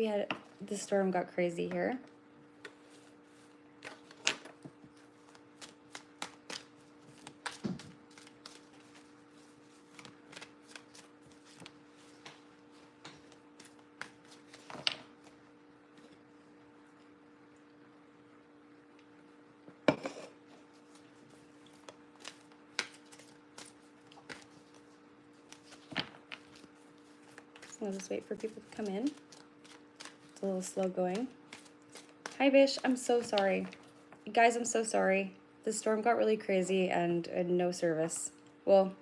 the storm got crazy here. I'll just wait for people to come in. It's a little slow going. Hi, Bish. I'm so sorry. Guys, I'm so sorry. The storm got really crazy and no service. Well,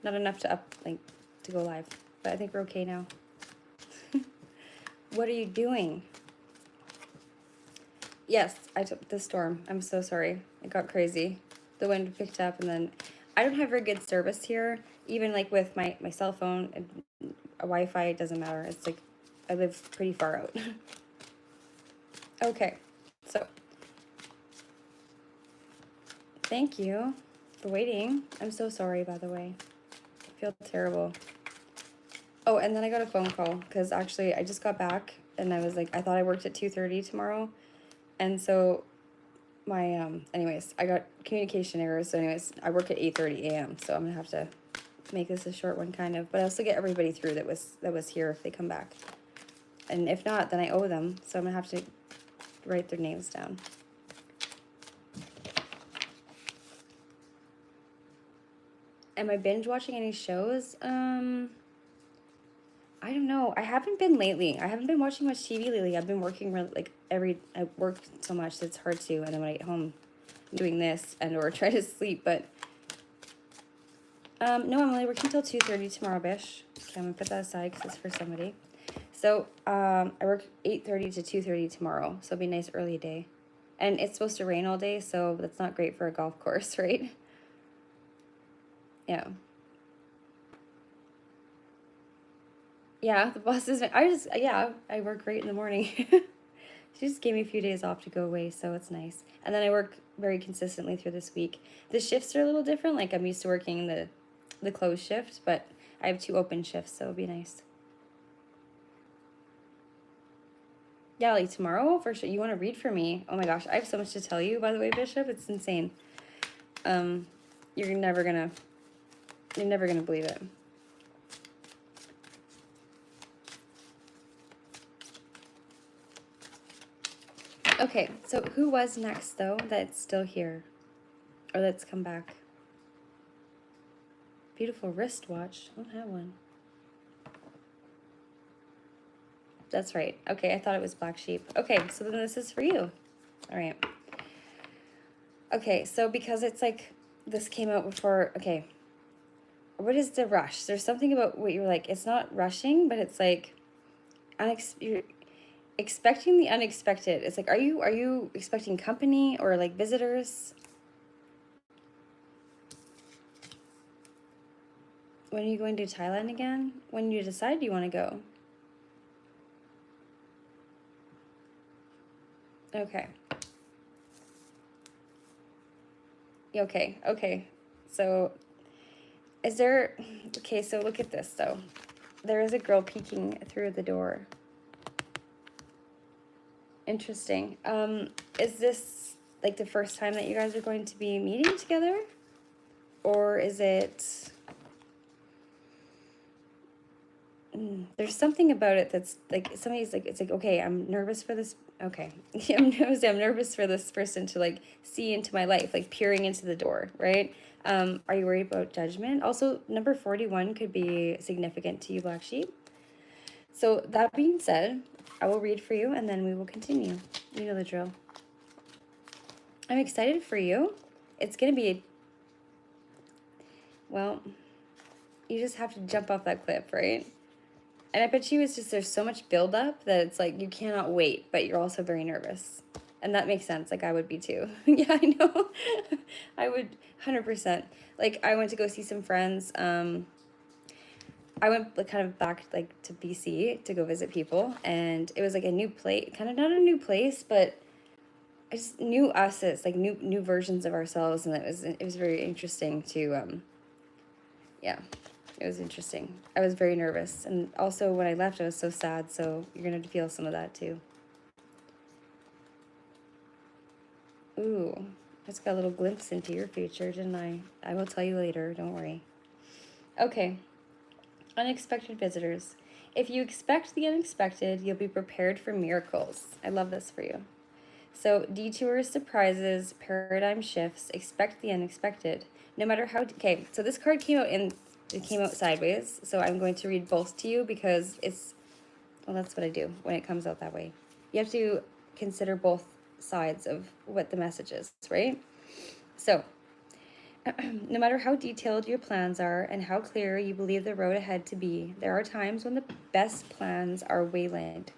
not enough to to go live, but I think we're okay now. What are you doing? Yes, I took the storm. I'm so sorry. It got crazy. The wind picked up, and then I don't have very good service here. Even like with my cell phone and Wi-Fi, it doesn't matter. It's like I live pretty far out. Okay, so thank you for waiting. I'm so sorry, by the way. I feel terrible. Oh, and then I got a phone call because actually I just got back and I was like, I thought I worked at 2:30 tomorrow. And so my, anyways, I got communication errors. So anyways, I work at 8:30 a.m. So I'm gonna have to make this a short one kind of, but I also get everybody through that was here if they come back. And if not, then I owe them. So I'm gonna have to write their names down. Am I binge watching any shows? I don't know. I haven't been lately. I haven't been watching much TV lately. I've been working I work so much that it's hard to, and then when I get home, I'm doing this and or try to sleep, but no, I'm only working till 2:30 tomorrow, Bish. Okay, I'm gonna put that aside because it's for somebody. So, I work 8:30 to 2:30 tomorrow, so it'll be a nice early day. And it's supposed to rain all day, so that's not great for a golf course, right? Yeah. Yeah, the boss is, I work great in the morning. She just gave me a few days off to go away, so it's nice. And then I work very consistently through this week. The shifts are a little different. Like I'm used to working the closed shift, but I have 2 open shifts, so it'll be nice. Yeah, like tomorrow for sure. You want to read for me? Oh my gosh, I have so much to tell you. By the way, Bishop, it's insane. You're never gonna believe it. Okay, so who was next though that's still here, or that's come back? Beautiful wristwatch. I don't have one. That's right. Okay, I thought it was Black Sheep. Okay, so then this is for you. All right. Okay, so because it's like, this came out before, okay. What is the rush? There's something about what you're like, it's not rushing, but it's like, you're expecting the unexpected. It's like, are you expecting company or like visitors? When are you going to Thailand again? When you decide you want to go? Okay. Okay. So, is there... Okay, so look at this, though. There is a girl peeking through the door. Interesting. Is this, like, the first time that you guys are going to be meeting together? Or is it... There's something about it that's, like, somebody's, like, it's like, okay, I'm nervous for this... Okay. I'm nervous for this person to, like, see into my life, like, peering into the door, right? Are you worried about judgment? Also, number 41 could be significant to you, Black Sheep. So, that being said, I will read for you, and then we will continue. You know the drill. I'm excited for you. It's going to be... Well, you just have to jump off that cliff, right? And I bet you it's just there's so much buildup that it's like you cannot wait, but you're also very nervous. And that makes sense. Like I would be too. Yeah, I know. I would 100%. Like I went to go see some friends. I went like kind of back like to BC to go visit people, and it was like a new place, kind of not a new place, but I just knew us as like new versions of ourselves, and it was very interesting to yeah. It was interesting. I was very nervous. And also when I left, I was so sad. So you're going to feel some of that too. Ooh, I just got a little glimpse into your future, didn't I? I will tell you later. Don't worry. Okay. Unexpected visitors. If you expect the unexpected, you'll be prepared for miracles. I love this for you. So, detours, surprises, paradigm shifts, expect the unexpected. No matter how. Okay, so this card came out it came out sideways. So I'm going to read both to you because it's, well, that's what I do when it comes out that way. You have to consider both sides of what the message is, right? So, no matter how detailed your plans are and how clear you believe the road ahead to be, there are times when the best plans are waylaid.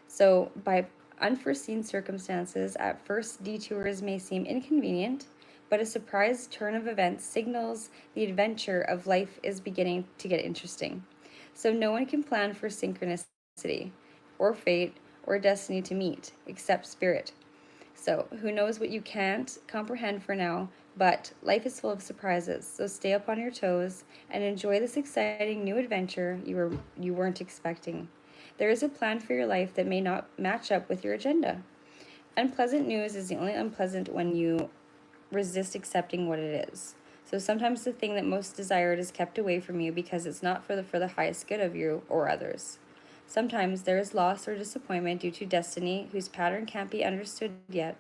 So, by unforeseen circumstances, at first detours may seem inconvenient, but a surprise turn of events signals the adventure of life is beginning to get interesting. So, no one can plan for synchronicity, or fate, or destiny to meet, except spirit. So, who knows what you can't comprehend for now, but life is full of surprises. So, stay up on your toes and enjoy this exciting new adventure you weren't expecting. There is a plan for your life that may not match up with your agenda. Unpleasant news is the only unpleasant when you resist accepting what it is. So sometimes the thing that most desired is kept away from you because it's not for the highest good of you or others. Sometimes there is loss or disappointment due to destiny whose pattern can't be understood yet.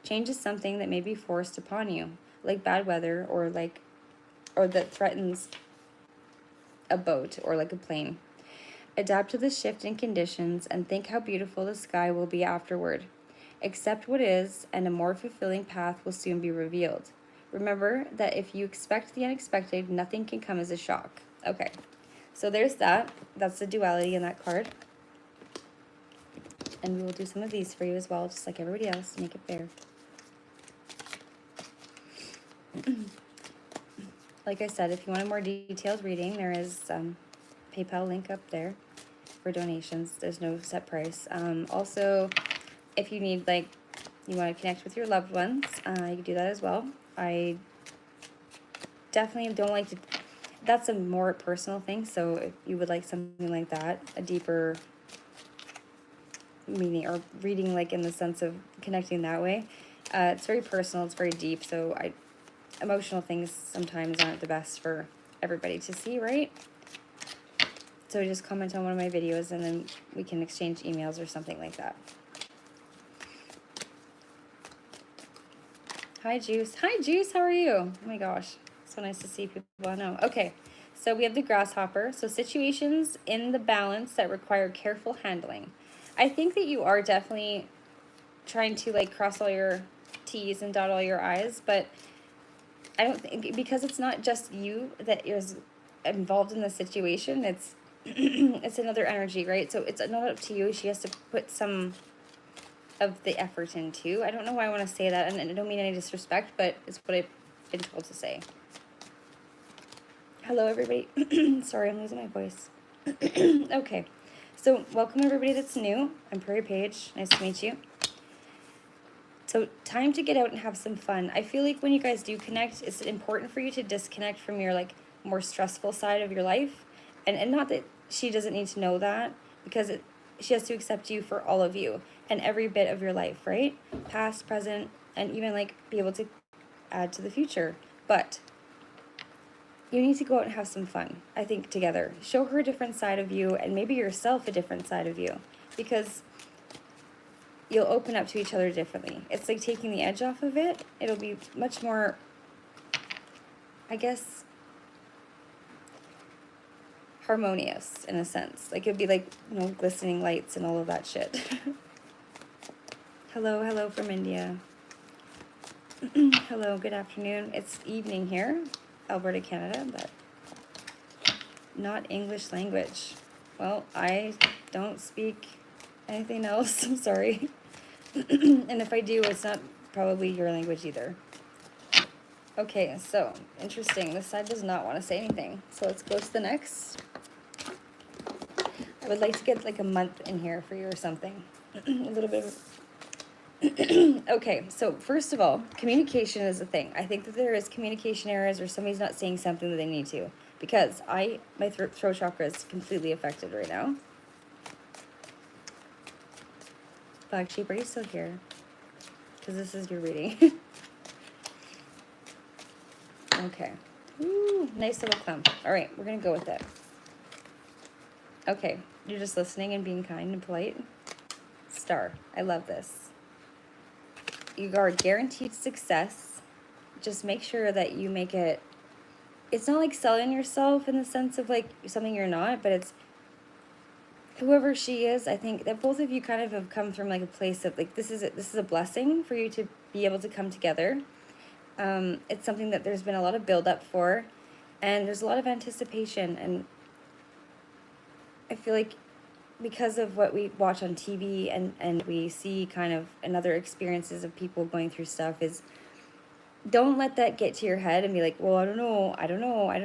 Change is something that may be forced upon you, like bad weather or that threatens a boat or like a plane. Adapt to the shift in conditions and think how beautiful the sky will be afterward. Accept what is, and a more fulfilling path will soon be revealed. Remember that if you expect the unexpected, nothing can come as a shock. Okay, so there's that. That's the duality in that card. And we will do some of these for you as well, just like everybody else, to make it fair. Like I said, if you want a more detailed reading, there is PayPal link up there for donations. There's no set price. Also, if you need, like, you want to connect with your loved ones, you can do that as well. I definitely don't like to, that's a more personal thing. So if you would like something like that, a deeper meaning or reading, like in the sense of connecting that way, it's very personal, it's very deep. So emotional things sometimes aren't the best for everybody to see, right? So just comment on one of my videos and then we can exchange emails or something like that. Hi, Juice. Hi, Juice. How are you? Oh my gosh. So nice to see people I know. Okay, so we have the grasshopper. So situations in the balance that require careful handling. I think that you are definitely trying to like cross all your T's and dot all your I's, but I don't think, because it's not just you that is involved in the situation, it's it's another energy, right? So it's not up to you. She has to put some of the effort into. I don't know why I want to say that, and I don't mean any disrespect, but it's what I've been told to say. Hello, everybody. Sorry, I'm losing my voice. Okay, so welcome everybody that's new. I'm Prairie Paige. Nice to meet you. So time to get out and have some fun. I feel like when you guys do connect, it's important for you to disconnect from your like more stressful side of your life, and not that she doesn't need to know that, because she has to accept you for all of you and every bit of your life, right? Past, present, and even like be able to add to the future. But you need to go out and have some fun, I think, together. Show her a different side of you and maybe yourself a different side of you, because you'll open up to each other differently. It's like taking the edge off of it. It'll be much more, I guess, harmonious in a sense. Like it'd be like, you know, glistening lights and all of that shit. Hello from India. Hello, good afternoon. It's evening here, Alberta, Canada, but not English language. Well, I don't speak anything else. I'm sorry. And if I do, it's not probably your language either. Okay, so interesting. This side does not want to say anything. So let's go to the next. I would like to get like a month in here for you or something. A little bit of... Okay, so first of all, communication is a thing. I think that there is communication errors or somebody's not saying something that they need to. because my throat chakra is completely affected right now. Black sheep, are you still here? Because this is your reading. Okay. Ooh, nice little clump. All right, we're going to go with it. Okay, you're just listening and being kind and polite. Star, I love this. You are guaranteed success. Just make sure that you make it, it's not like selling yourself in the sense of like something you're not, but it's whoever she is. I think that both of you kind of have come from like a place of like, this is a blessing for you to be able to come together. It's something that there's been a lot of build-up for, and there's a lot of anticipation, and I feel like because of what we watch on TV and we see kind of another experiences of people going through stuff, is don't let that get to your head and be like, well, I don't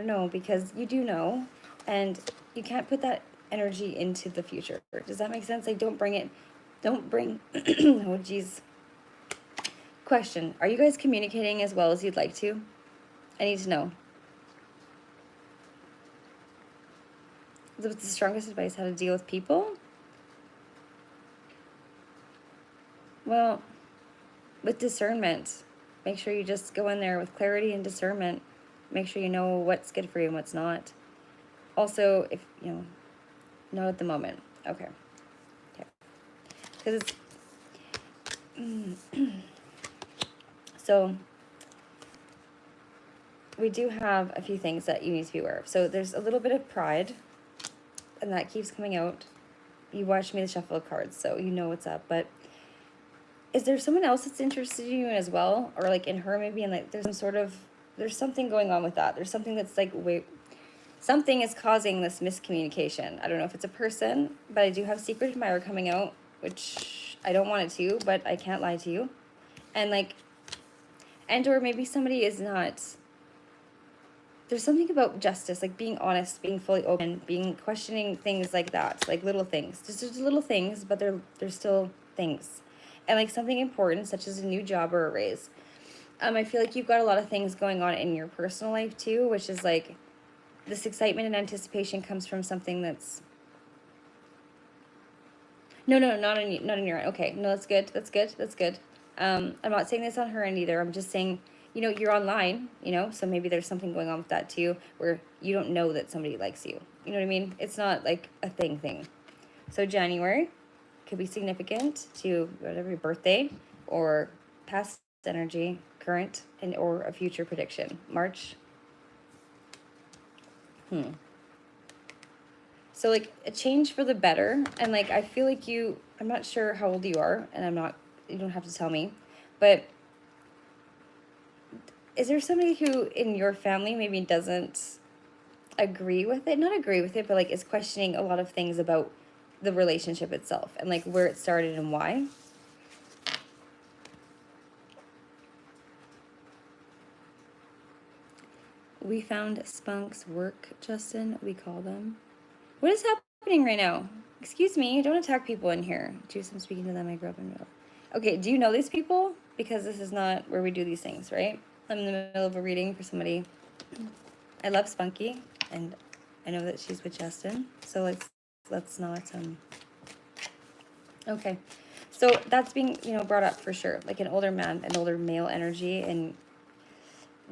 know, because you do know, and you can't put that energy into the future. Does that make sense? Like, don't bring, oh geez. Question, are you guys communicating as well as you'd like to? I need to know. What's the strongest advice? How to deal with people? Well, with discernment, make sure you just go in there with clarity and discernment. Make sure you know what's good for you and what's not. Also, if, not at the moment. Okay. Okay. Because it's... So, we do have a few things that you need to be aware of. So, there's a little bit of pride, and that keeps coming out. You watched me shuffle of cards, so you know what's up. But is there someone else that's interested in you as well? Or like in her maybe, and like there's something going on with that. There's something that's like, wait, something is causing this miscommunication. I don't know if it's a person, but I do have secret admirer coming out, which I don't want it to, but I can't lie to you. And like, and or maybe somebody is not, there's something about justice, like being honest, being fully open, being questioning things like that, like little things, just little things, but they're still things. And like something important, such as a new job or a raise. I feel like you've got a lot of things going on in your personal life too, which is like this excitement and anticipation comes from something that's, no, not in your end. Okay, no, that's good. I'm not saying this on her end either. I'm just saying, you're online, so maybe there's something going on with that too, where you don't know that somebody likes you. You know what I mean? It's not like a thing. So January could be significant to whatever your birthday or past energy, current, and or a future prediction. March. So like a change for the better, and like I feel like I'm not sure how old you are, and you don't have to tell me, but is there somebody who in your family maybe doesn't agree with it? Not agree with it, but like is questioning a lot of things about the relationship itself and like where it started and why? We found spunks work, Justin, we call them. What is happening right now? Excuse me, don't attack people in here. Juice, I'm speaking to them, I grew up in Middle. Okay, do you know these people? Because this is not where we do these things, right? I'm in the middle of a reading for somebody. I love Spunky, and I know that she's with Justin, so let's not, okay. So that's being, brought up for sure, like an older man, an older male energy, and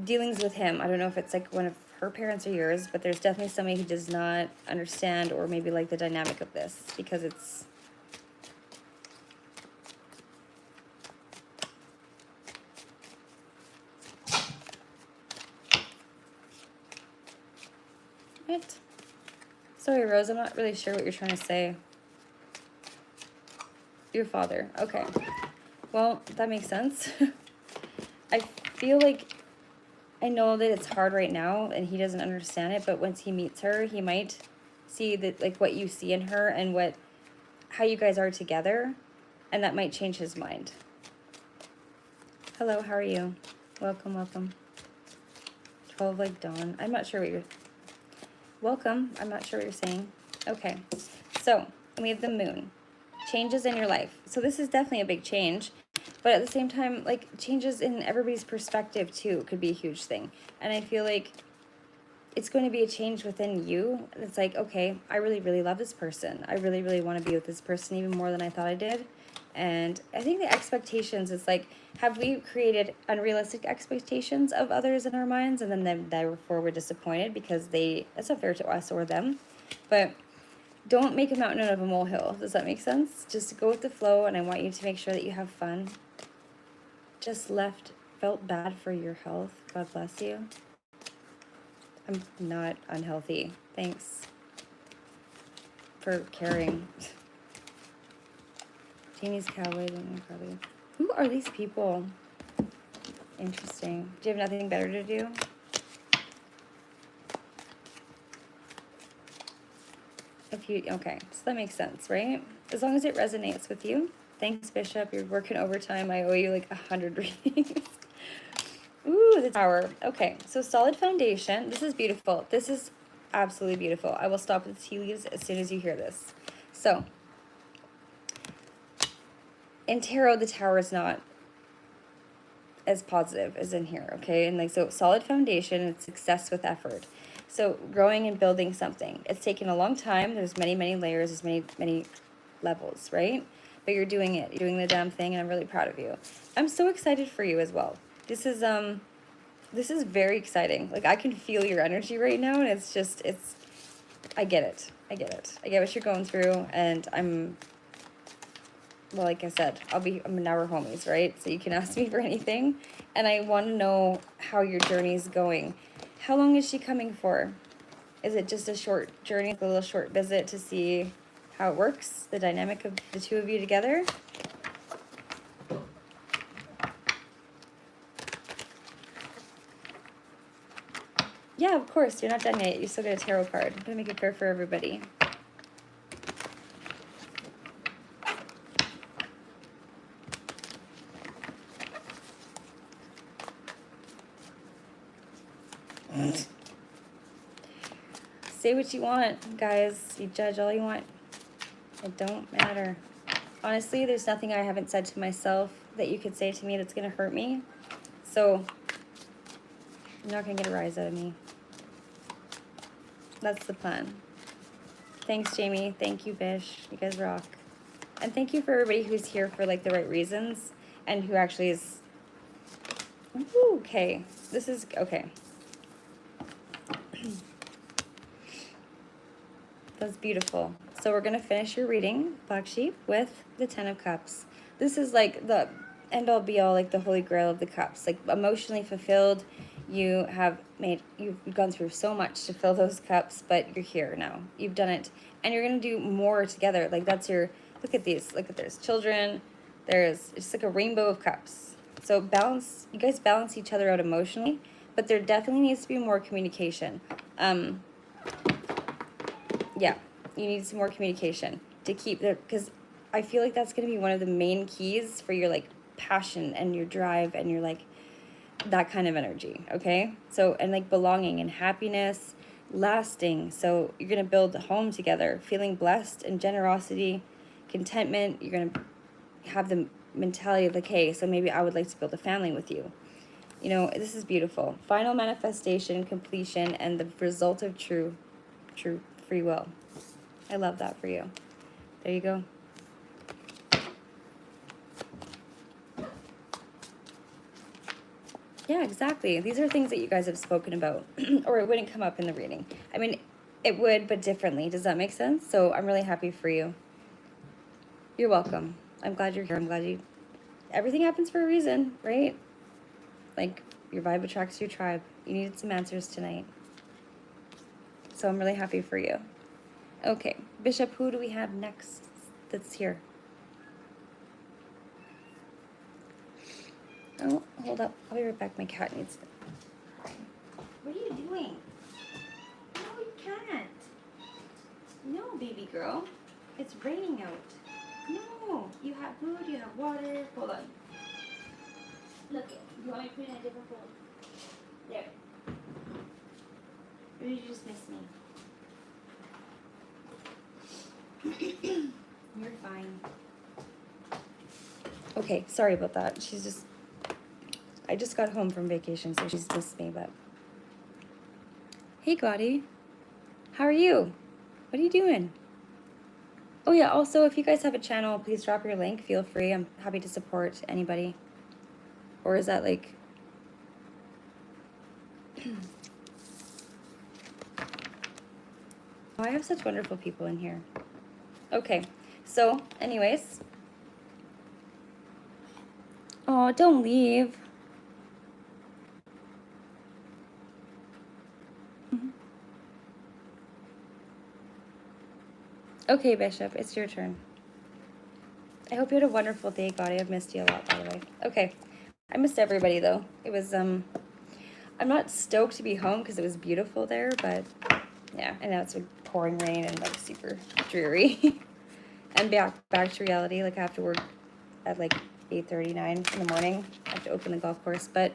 dealings with him. I don't know if it's like one of her parents or yours, but there's definitely somebody who does not understand or maybe like the dynamic of this, because it's what? Sorry, Rose, I'm not really sure what you're trying to say. Your father. Okay. Well, that makes sense. I feel like I know that it's hard right now and he doesn't understand it, but once he meets her, he might see that like what you see in her and how you guys are together, and that might change his mind. Hello, how are you? Welcome. 12 like dawn. I'm not sure what you're... Welcome. I'm not sure what you're saying. Okay. So, we have the moon. Changes in your life. So this is definitely a big change. But at the same time, like, changes in everybody's perspective, too, could be a huge thing. And I feel like it's going to be a change within you. It's like, okay, I really, really love this person. I really, really want to be with this person even more than I thought I did. And I think the expectations is like, have we created unrealistic expectations of others in our minds, and then therefore we're disappointed because that's not fair to us or them. But don't make a mountain out of a molehill. Does that make sense? Just go with the flow, and I want you to make sure that you have fun. Just felt bad for your health. God bless you. I'm not unhealthy. Thanks for caring. Jamie's Cowboys. Who are these people? Interesting. Do you have nothing better to do? Okay, so that makes sense, right? As long as it resonates with you. Thanks, Bishop. You're working overtime. I owe you like 100 readings. Ooh, the Tower. Okay, so solid foundation. This is beautiful. This is absolutely beautiful. I will stop with the tea leaves as soon as you hear this. So, in tarot, the Tower is not as positive as in here, okay? And like, so solid foundation and success with effort. So growing and building something. It's taken a long time. There's many, many layers. There's many, many levels, right? But you're doing it. You're doing the damn thing, and I'm really proud of you. I'm so excited for you as well. This is very exciting. Like, I can feel your energy right now, and I get it. I get it. I get what you're going through, and well, like I said, now we're homies, right? So you can ask me for anything, and I want to know how your journey is going. How long is she coming for? Is it just a short journey, a little short visit to see how it works, the dynamic of the two of you together? Yeah, of course. You're not done yet. You still get a tarot card. I'm going to make it fair for everybody. Say what you want, guys. You judge all you want. It don't matter. Honestly, there's nothing I haven't said to myself that you could say to me that's going to hurt me. So, you're not going to get a rise out of me. That's the plan. Thanks, Jamie. Thank you, Bish. You guys rock. And thank you for everybody who's here for, like, the right reasons and who actually is... Ooh, okay. This is... Okay. That's beautiful. So we're going to finish your reading, Black Sheep, with the Ten of Cups. This is like the end-all be-all, like the holy grail of the cups. Like, emotionally fulfilled. You've gone through so much to fill those cups, but you're here now. You've done it. And you're going to do more together. Like, that's your... Look at these. Look at there's children. It's like a rainbow of cups. So you guys balance each other out emotionally, but there definitely needs to be more communication. Yeah, you need some more communication to keep there, because I feel like that's going to be one of the main keys for your, like, passion and your drive and your, like, that kind of energy, okay? So, and, like, belonging and happiness, lasting. So you're going to build a home together, feeling blessed and generosity, contentment. You're going to have the mentality of, like, hey, so maybe I would like to build a family with you. You know, this is beautiful. Final manifestation, completion, and the result of true free will. I love that for you. There you go. Yeah, exactly. These are things that you guys have spoken about, or it wouldn't come up in the reading. I mean, it would, but differently. Does that make sense? So I'm really happy for you. You're welcome. I'm glad you're here. I'm glad everything happens for a reason, right? Like, your vibe attracts your tribe. You needed some answers tonight. So I'm really happy for you. Okay, Bishop, who do we have next that's here? Oh, hold up. I'll be right back. My cat needs to... What are you doing? No, you can't. No, baby girl. It's raining out. No, you have food, you have water. Hold on. Look, you want me to put it in a different fold? There. Or did you just miss me? You're fine. Okay, sorry about that. I just got home from vacation, so she's missed me, but Hey, Gaudi. How are you? What are you doing? Oh, yeah, also, if you guys have a channel, please drop your link. Feel free. I'm happy to support anybody. Or is that like... Oh, I have such wonderful people in here. Okay, so anyways. Oh, don't leave. Okay, Bishop, it's your turn. I hope you had a wonderful day, Gaudi. I've missed you a lot, by the way. Okay, I missed everybody, though. It was, I'm not stoked to be home because it was beautiful there, but yeah, and now it's like pouring rain and like super dreary. And back to reality, like I have to work at like 8:39 in the morning. I have to open the golf course, but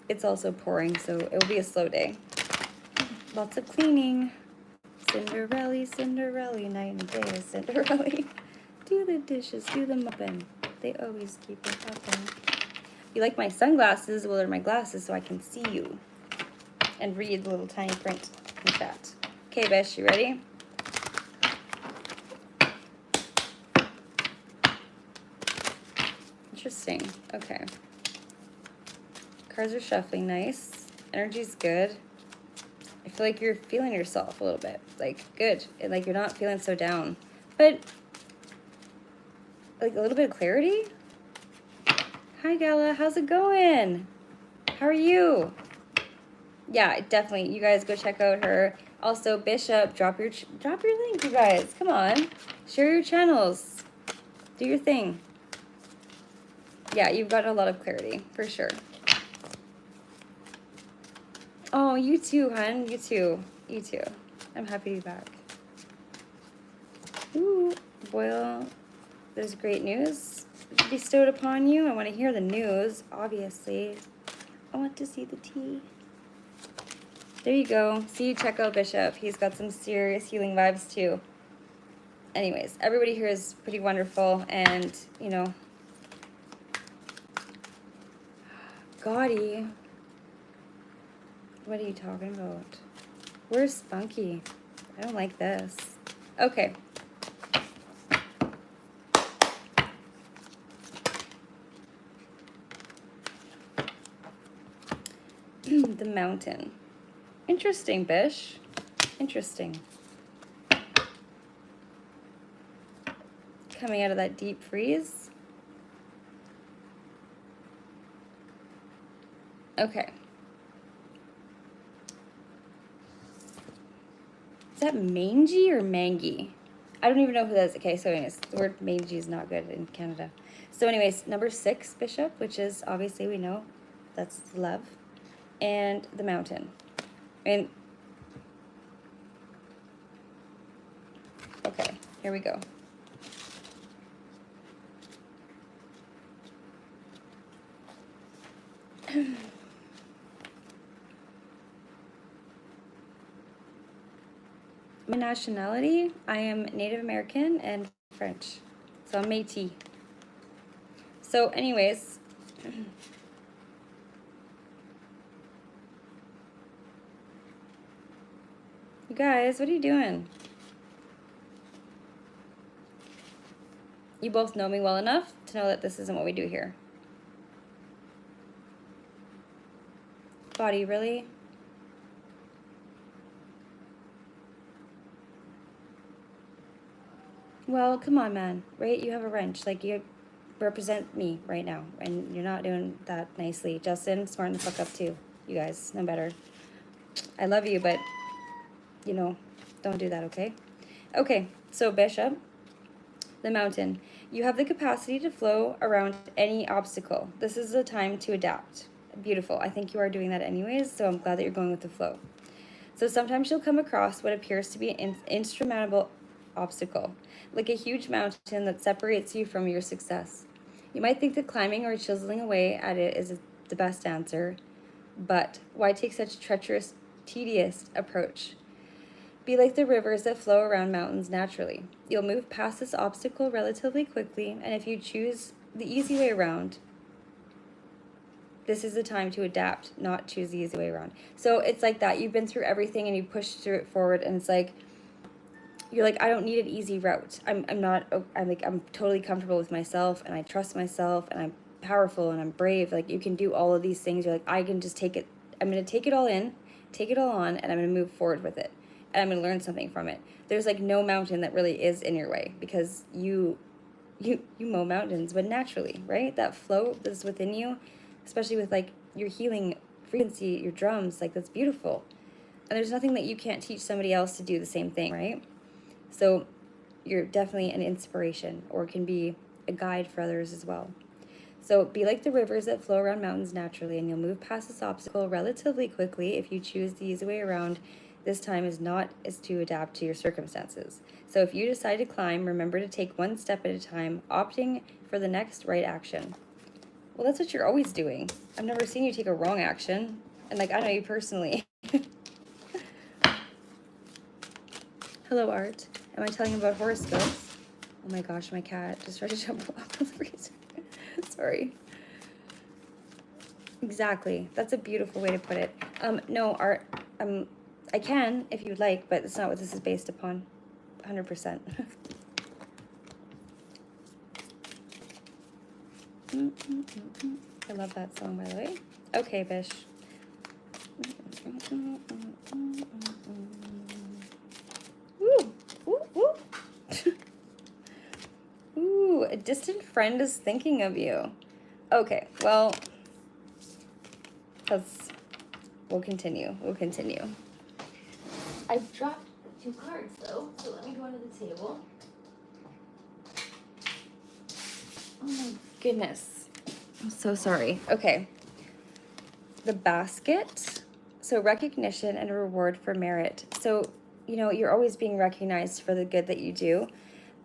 it's also pouring, so it will be a slow day. Lots of cleaning. Cinderella, Cinderella, night and day, Cinderella. Do the dishes, do the mopping. They always keep it popping. You like my sunglasses? Well, they're my glasses so I can see you and read the little tiny print in the chat. Okay, Bish, you ready? Interesting. Okay. Cards are shuffling nice. Energy's good. I feel like you're feeling yourself a little bit. Like, good. And like, you're not feeling so down. But, like, a little bit of clarity? Hi, Gala. How's it going? How are you? Yeah, definitely. You guys go check out her. Also, Bishop, drop your link, you guys. Come on. Share your channels. Do your thing. Yeah, you've got a lot of clarity, for sure. Oh, you too, hun. You too. You too. I'm happy to be back. Ooh, Boyle, there's great news bestowed upon you. I want to hear the news, obviously. I want to see the tea. There you go. See, check out Bishop. He's got some serious healing vibes, too. Anyways, everybody here is pretty wonderful, and, you know, Gaudi. What are you talking about? Where's Spunky? I don't like this. Okay. The mountain. Interesting, Bish. Interesting. Coming out of that deep freeze. Okay. Is that mangy or mangy? I don't even know who that is. Okay, so anyways, the word mangy is not good in Canada. So anyways, number 6, Bishop, which is obviously we know that's love. And the mountain. And okay, here we go. My nationality, I am Native American and French. So I'm Métis. So anyways, you guys, what are you doing? You both know me well enough to know that this isn't what we do here. Body, really? Well, come on, man, right? You have a wrench. Like, you represent me right now, and you're not doing that nicely. Justin, smarten the fuck up, too. You guys know better. I love you, but, you know, don't do that, okay? Okay, so Bishop, the mountain. You have the capacity to flow around any obstacle. This is the time to adapt. Beautiful. I think you are doing that anyways, so I'm glad that you're going with the flow. So sometimes you'll come across what appears to be an insurmountable obstacle, like a huge mountain that separates you from your success. You might think that climbing or chiseling away at it is the best answer, but why take such a treacherous, tedious approach? Be like the rivers that flow around mountains naturally. You'll move past this obstacle relatively quickly, and if you choose the easy way around, This is the time to adapt, not choose the easy way around. So it's like that. You've been through everything and you push through it forward, and it's like, you're like, I don't need an easy route. I'm totally comfortable with myself, and I trust myself, and I'm powerful, and I'm brave. Like, you can do all of these things. You're like, I can just take it. I'm going to take it all in, take it all on, and I'm going to move forward with it. And I'm going to learn something from it. There's like no mountain that really is in your way, because you mow mountains, but naturally, right? That flow that's within you, especially with like your healing frequency, your drums, like, that's beautiful. And there's nothing that you can't teach somebody else to do the same thing, right? So you're definitely an inspiration, or can be a guide for others as well. So be like the rivers that flow around mountains naturally, and you'll move past this obstacle relatively quickly if you choose the easy way around. This time is to adapt to your circumstances. So if you decide to climb, remember to take one step at a time, opting for the next right action. Well, that's what you're always doing. I've never seen you take a wrong action. And like, I know you personally. Hello, Art. Am I telling you about horoscopes? Oh my gosh, my cat just tried to jump off the freezer. Sorry. Exactly. That's a beautiful way to put it. No, Art, I can if you'd like, but it's not what this is based upon. 100%. I love that song, by the way. Okay, Bish. Ooh, ooh, ooh. Ooh, a distant friend is thinking of you. Okay, well, we'll continue. I've dropped 2 cards, though, so let me go under the table. Oh my goodness. I'm so sorry. Okay. The basket. So recognition and reward for merit. So, you're always being recognized for the good that you do.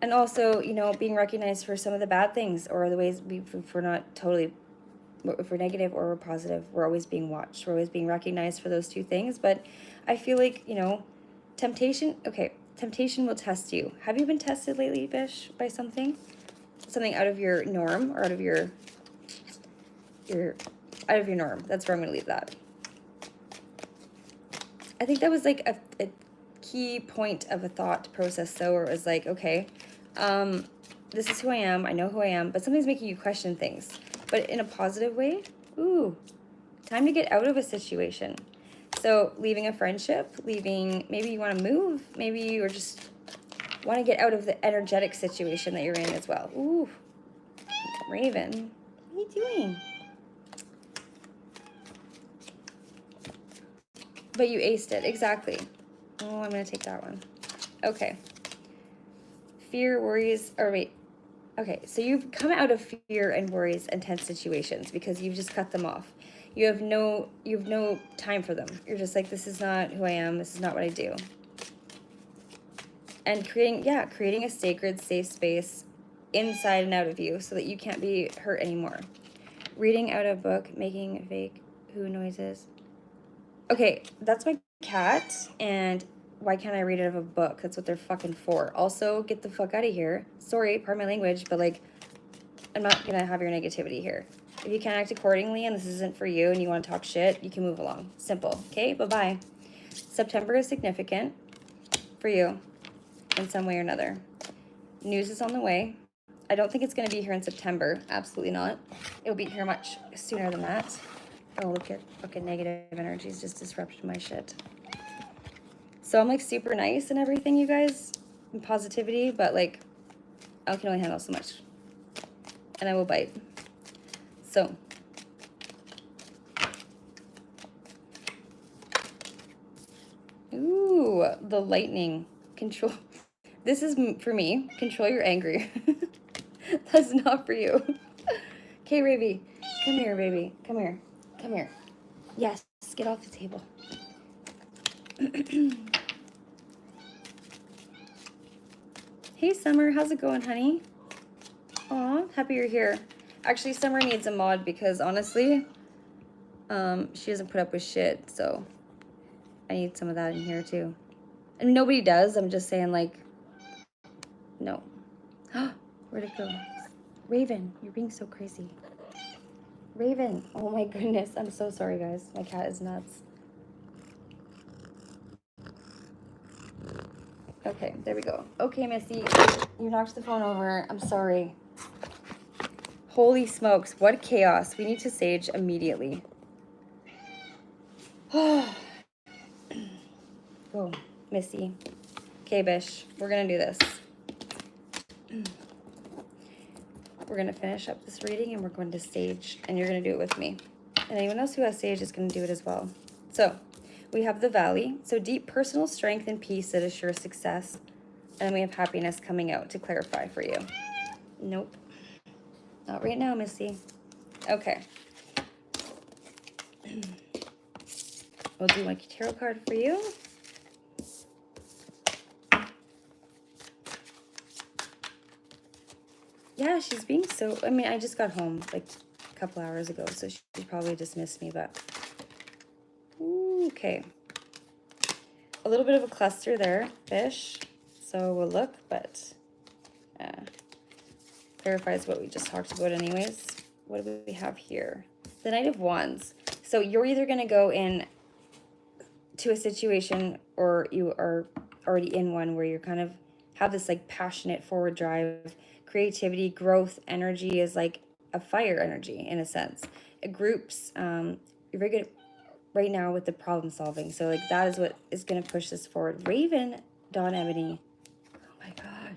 And also, being recognized for some of the bad things, or the ways if we're not totally, if we're negative or we're positive, we're always being watched. We're always being recognized for those 2 things. But I feel like, temptation will test you. Have you been tested lately, Bish, by something? Something out of your norm, or out of your norm. That's where I'm going to leave that. I think that was like a key point of a thought process, though, where it was like, okay, this is who I am. I know who I am, but something's making you question things, but in a positive way. Ooh, time to get out of a situation. So leaving a friendship, maybe you want to move, maybe you just want to get out of the energetic situation that you're in as well. Ooh, Raven, what are you doing? But you aced it, exactly. Oh, I'm going to take that one. Okay. Fear, worries, okay, so you've come out of fear and worries and tense situations because you've just cut them off. You have no time for them. You're just like, this is not who I am. This is not what I do. And creating a sacred, safe space inside and out of you so that you can't be hurt anymore. Reading out a book, making fake noises. Okay, that's my cat, and why can't I read out of a book? That's what they're fucking for. Also, get the fuck out of here. Sorry, pardon my language, but like, I'm not gonna have your negativity here. If you can't act accordingly and this isn't for you and you want to talk shit, you can move along. Simple. Okay, bye-bye. September is significant for you in some way or another. News is on the way. I don't think it's going to be here in September. Absolutely not. It'll be here much sooner than that. Oh, look at fucking negative energies just disrupted my shit. So I'm like super nice and everything, you guys, and positivity, but like, I can only handle so much. And I will bite. So. Ooh, the lightning. Control. This is for me. Control your anger. That's not for you. Okay, Ravi. Come here, baby. Come here. Come here. Yes, get off the table. Hey, Summer. How's it going, honey? Aw, happy you're here. Actually, Summer needs a mod because, honestly, she doesn't put up with shit, so I need some of that in here, too. And nobody does. I'm just saying, like, no. Where'd it go? Raven, you're being so crazy. Raven. Oh my goodness. I'm so sorry, guys. My cat is nuts. Okay, there we go. Okay, Missy. You knocked the phone over. I'm sorry. Holy smokes. What chaos. We need to sage immediately. Oh, Missy. Okay, Bish. We're going to do this. We're going to finish up this reading and we're going to sage. And you're going to do it with me. And anyone else who has sage is going to do it as well. So, we have the valley. So, deep personal strength and peace that assures success. And we have happiness coming out to clarify for you. Nope. Not right now, Missy. Okay. We'll do my tarot card for you. Yeah, she's being so... I mean, I just got home like a couple hours ago, so she probably dismissed me, but... Okay. A little bit of a cluster there, Fish. So we'll look, but... clarifies what we just talked about anyways. What do we have here? The Knight of Wands. So you're either going to go in to a situation or you are already in one where you're kind of have this like passionate forward drive, creativity, growth, energy is like a fire energy in a sense. It groups, you're very good right now with the problem solving. So like that is what is going to push this forward. Raven, Dawn Ebony. Oh my gosh.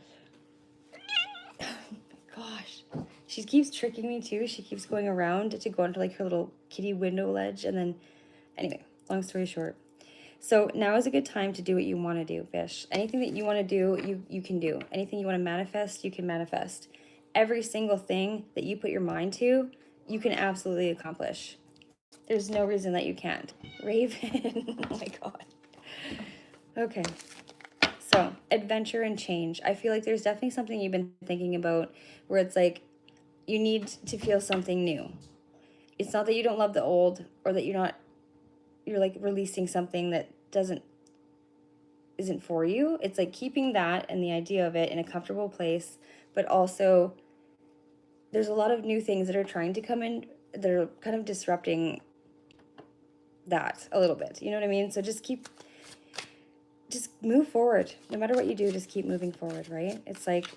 Oh my gosh. She keeps tricking me too. She keeps going around to go onto like her little kitty window ledge. And then anyway, long story short. So now is a good time to do what you want to do, Fish. Anything that you want to do, you can do. Anything you want to manifest, you can manifest. Every single thing that you put your mind to, you can absolutely accomplish. There's no reason that you can't. Raven, oh my God. Okay, so adventure and change. I feel like there's definitely something you've been thinking about where it's like you need to feel something new. It's not that you don't love the old or that you're like releasing something that isn't for you. It's like keeping that and the idea of it in a comfortable place, but also there's a lot of new things that are trying to come in that are kind of disrupting that a little bit. You know what I mean? So just move forward. No matter what you do, just keep moving forward, right? It's like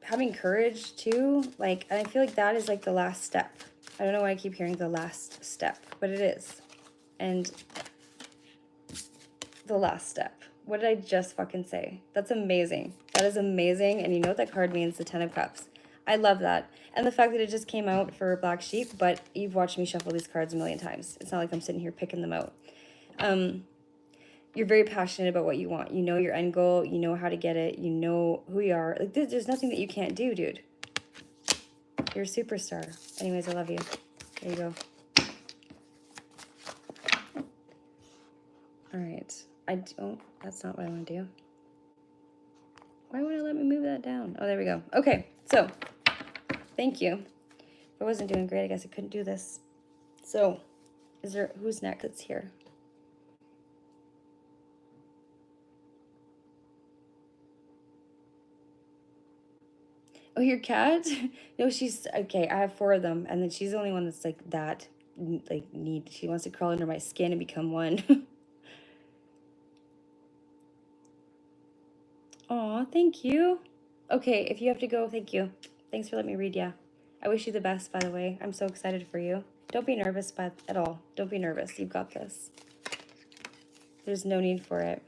having courage too. Like, and I feel like that is like the last step. I don't know why I keep hearing the last step, but it is. And the last step. What did I just fucking say? That's amazing. That is amazing. And you know what that card means? The Ten of Cups. I love that. And the fact that it just came out for Black Sheep, but you've watched me shuffle these cards a million times. It's not like I'm sitting here picking them out. You're very passionate about what you want. You know your end goal. You know how to get it. You know who you are. Like, there's nothing that you can't do, dude. You're a superstar. Anyways, I love you. There you go. All right. That's not what I want to do. Why would it let me move that down? Oh, there we go. Okay, so thank you. If I wasn't doing great, I guess I couldn't do this. So, who's next that's here? Oh, your cat? No, she's, okay, I have 4 of them, and then she's the only one that's like that, like, she wants to crawl under my skin and become one. Aw, thank you. Okay, if you have to go, thank you. Thanks for letting me read, yeah. I wish you the best, by the way. I'm so excited for you. Don't be nervous at all. Don't be nervous. You've got this. There's no need for it.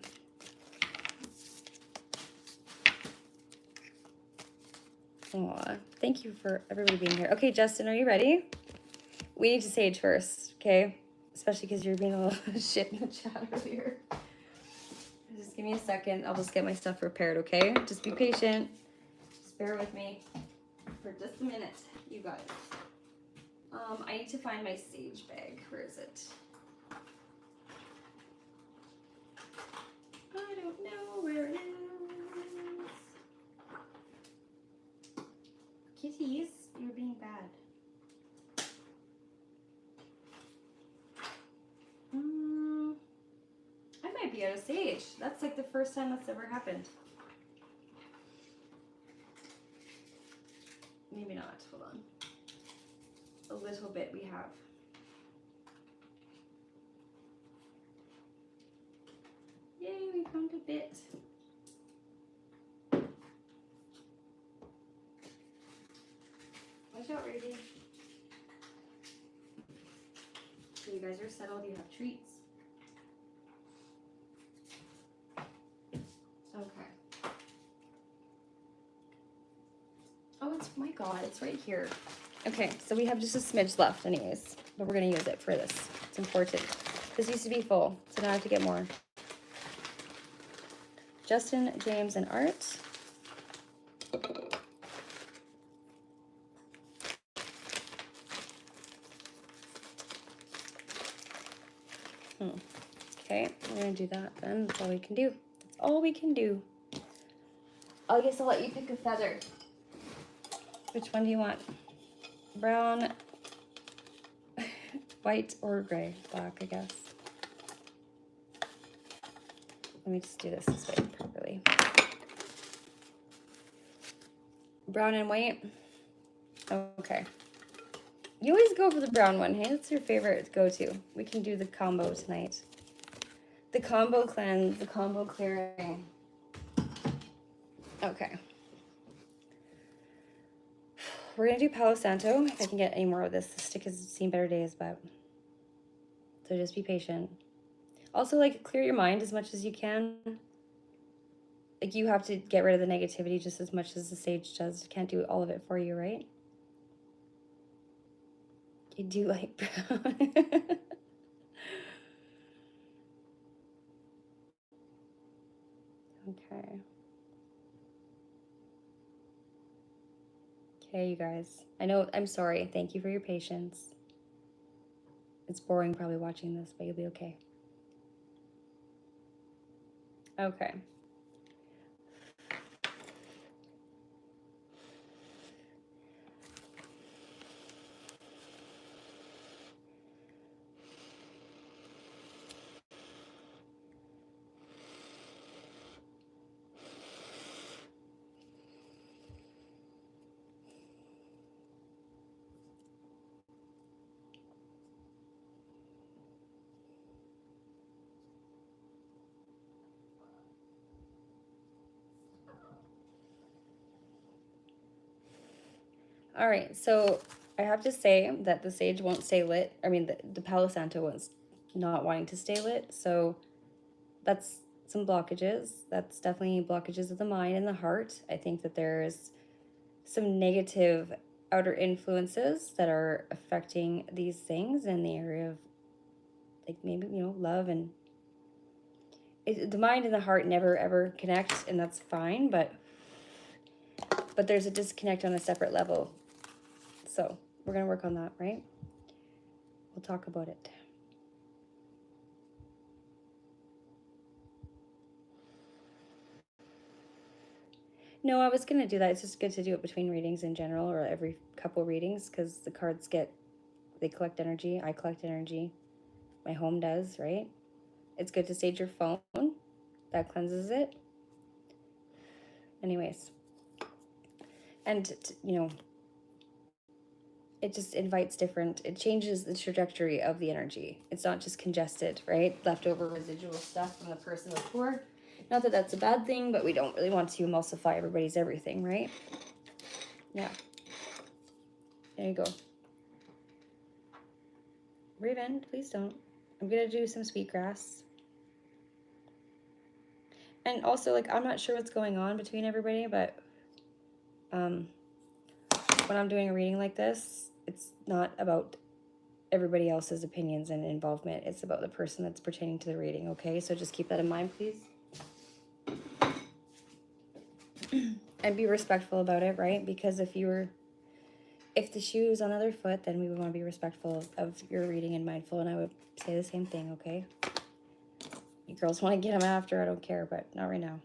Aw, thank you for everybody being here. Okay, Justin, are you ready? We need to sage first, okay? Especially because you're being a little shit in the chat earlier. Just give me a second. I'll just get my stuff prepared, okay? Just be patient. Just bear with me for just a minute. You got it. I need to find my sage bag. Where is it? I don't know where it is. Kitties, you're being bad. I might be out of sage. That's like the first time that's ever happened. Maybe not. Hold on. a little bit we have. Yay, we found a bit. Watch out, Reggie. So you guys are settled, you have treats. Okay. Oh, it's, my God, it's right here. Okay, so we have just a smidge left anyways, but we're gonna use it for this. It's important. This used to be full, so now I have to get more. Justin, James, and Art. Okay, we're gonna do that then. That's all we can do. That's all we can do. I guess I'll let you pick a feather. Which one do you want? Brown, white, or gray? Black, I guess. Let me just do this way properly. Brown and white? Okay. You always go for the brown one, hey? That's your favorite go-to. We can do the combo tonight. The combo cleanse, the combo clearing. Okay. We're gonna do Palo Santo. If I can get any more of this. The stick has seen better days, but so just be patient. Also, like, clear your mind as much as you can. Like, you have to get rid of the negativity just as much as the sage does. Can't do all of it for you, right? You do like brown. Okay. Okay, you guys. I know, I'm sorry. Thank you for your patience. It's boring probably watching this, but you'll be okay. Okay. All right, so I have to say that the sage won't stay lit. I mean, the Palo Santo one's not wanting to stay lit. So that's some blockages. That's definitely blockages of the mind and the heart. I think that there's some negative outer influences that are affecting these things in the area of, like, maybe, you know, love and the mind and the heart never ever connect, and that's fine, but there's a disconnect on a separate level. So we're gonna work on that, right? We'll talk about it. No, I was gonna do that. It's just good to do it between readings in general, or every couple readings, because the cards they collect energy. I collect energy. My home does, right? It's good to sage your phone. That cleanses it. Anyways. And, you know, it just invites different, it changes the trajectory of the energy. It's not just congested, right? Leftover residual stuff from the person before. Not that that's a bad thing, but we don't really want to emulsify everybody's everything, right? Yeah. There you go. Raven, please don't. I'm gonna do some sweetgrass. And also, like, I'm not sure what's going on between everybody, but when I'm doing a reading like this, it's not about everybody else's opinions and involvement. It's about the person that's pertaining to the reading, okay? So just keep that in mind, please. And be respectful about it, right? Because if the shoe is on the other foot, then we would want to be respectful of your reading and mindful, and I would say the same thing, okay? You girls want to get them after, I don't care, but not right now.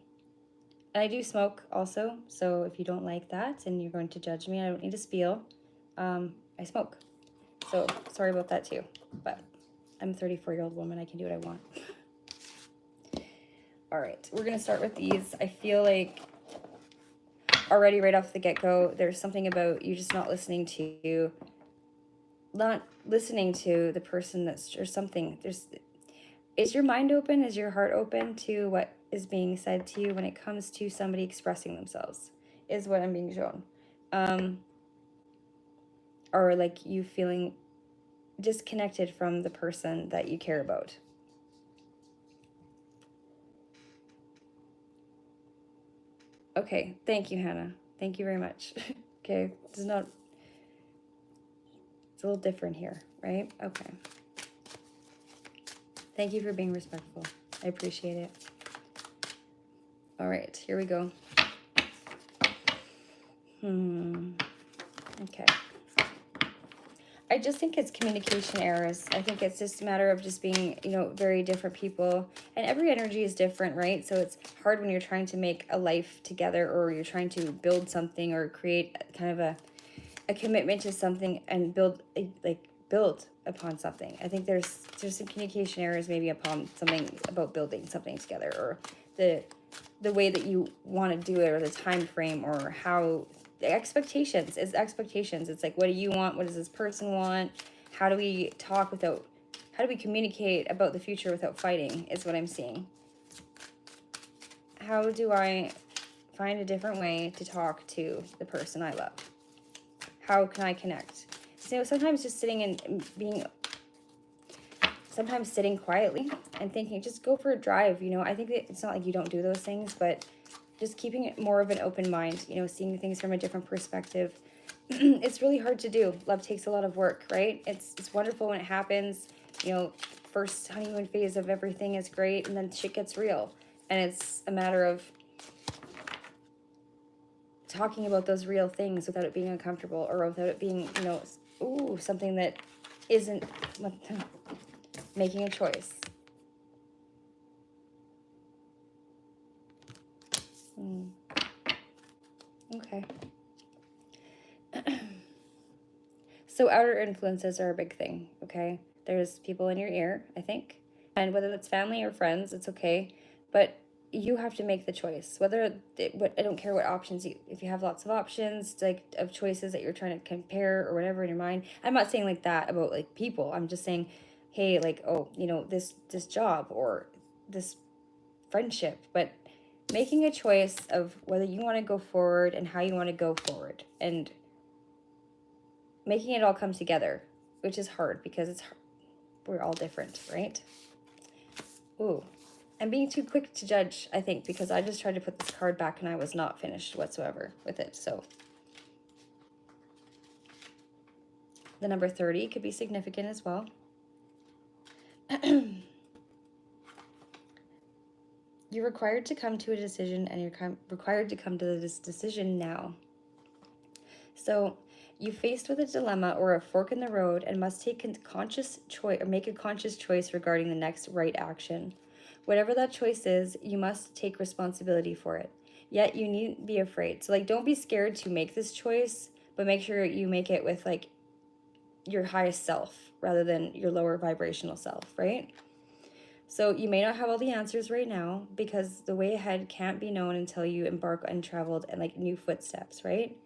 And I do smoke also, so if you don't like that and you're going to judge me, I don't need to spiel. I smoke. So sorry about that too, but I'm a 34-year-old woman. I can do what I want. All right, we're going to start with these. I feel like already right off the get-go, there's something about you just not listening to not listening to the person that's, or something. Is your mind open? Is your heart open to what is being said to you when it comes to somebody expressing themselves, is what I'm being shown. Or like you feeling disconnected from the person that you care about. Okay, thank you, Hannah. Thank you very much. Okay, it's a little different here, right? Okay. Thank you for being respectful. I appreciate it. All right, here we go. Okay. I just think it's communication errors. I think it's just a matter of just being, very different people. And every energy is different, right? So it's hard when you're trying to make a life together, or you're trying to build something or create kind of a commitment to something and build upon something. I think there's some communication errors maybe upon something about building something together, or the way that you want to do it, or the time frame, or how the expectations. It's like, what do you want? What does this person want? How do we communicate about the future without fighting, is what I'm seeing. How do I find a different way to talk to the person I love? How can I connect? So sometimes just sitting quietly and thinking, just go for a drive. I think that it's not like you don't do those things, but just keeping it more of an open mind, seeing things from a different perspective. It's really hard to do. Love takes a lot of work, right? It's wonderful when it happens. First honeymoon phase of everything is great, and then shit gets real. And it's a matter of talking about those real things without it being uncomfortable, or without it being, something that isn't making a choice. Okay. So outer influences are a big thing, okay? There's people in your ear, I think. And whether that's family or friends, it's okay. But you have to make the choice. I don't care what options if you have lots of options, like of choices that you're trying to compare or whatever in your mind. I'm not saying like that about like people. I'm just saying, hey, like, this job or this friendship, but making a choice of whether you want to go forward and how you want to go forward, and making it all come together, which is hard because we're all different, right? Ooh, I'm being too quick to judge, I think, because I just tried to put this card back and I was not finished whatsoever with it. So the number 30 could be significant as well. You're required to come to a decision, and you're required to come to this decision now. So you're faced with a dilemma or a fork in the road and must take a conscious choice, or make a conscious choice regarding the next right action. Whatever that choice is, you must take responsibility for it. Yet you needn't be afraid. So don't be scared to make this choice, but make sure you make it with your highest self rather than your lower vibrational self, right? So you may not have all the answers right now, because the way ahead can't be known until you embark on traveled and new footsteps, right?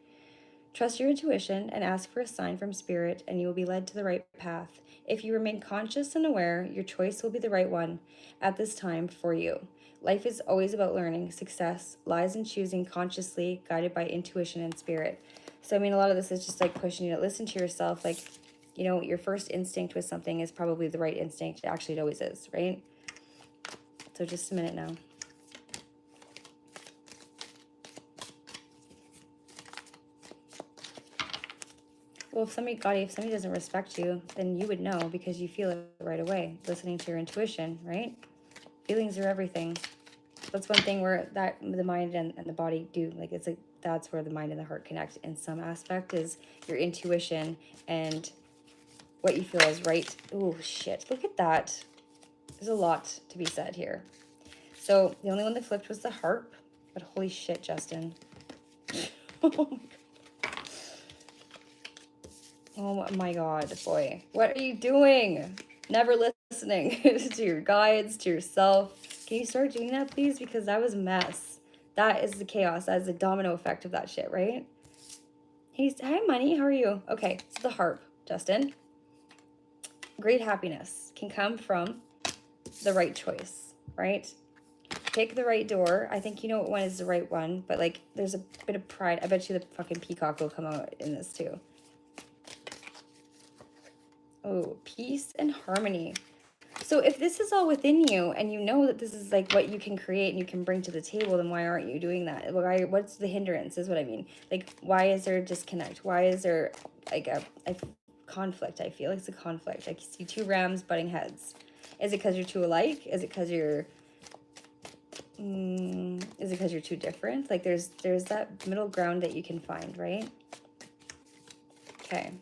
Trust your intuition and ask for a sign from spirit, and you will be led to the right path. If you remain conscious and aware, your choice will be the right one at this time for you. Life is always about learning. Success lies in choosing consciously, guided by intuition and spirit. So, a lot of this is just pushing you to listen to yourself. Your first instinct with something is probably the right instinct. Actually, it always is, right? So just a minute now. Well, if somebody doesn't respect you, then you would know, because you feel it right away, listening to your intuition, right? Feelings are everything. That's one thing where the mind and the body do, that's where the mind and the heart connect in some aspect, is your intuition and what you feel is right. Oh, shit. Look at that. There's a lot to be said here. So the only one that flipped was the harp, but holy shit, Justin. Oh my god, boy. What are you doing? Never listening to your guides, to yourself. Can you start doing that, please? Because that was a mess. That is the chaos. That is the domino effect of that shit, right? Hi, Money. How are you? Okay, so the harp, Justin. great happiness can come from the right choice, right? Pick the right door. I think you know what one is the right one, but like there's a bit of pride. I bet you the fucking peacock will come out in this too. Oh, peace and harmony. So if this is all within you and you know that this is like what you can create and you can bring to the table, then why aren't you doing that? What's the hindrance is what I mean. Like, why is there a disconnect? Why is there like a conflict? I feel like it's a conflict. I see two rams butting heads. Is it because you're too alike? Is it because you're too different? Like there's that middle ground that you can find, right? Okay,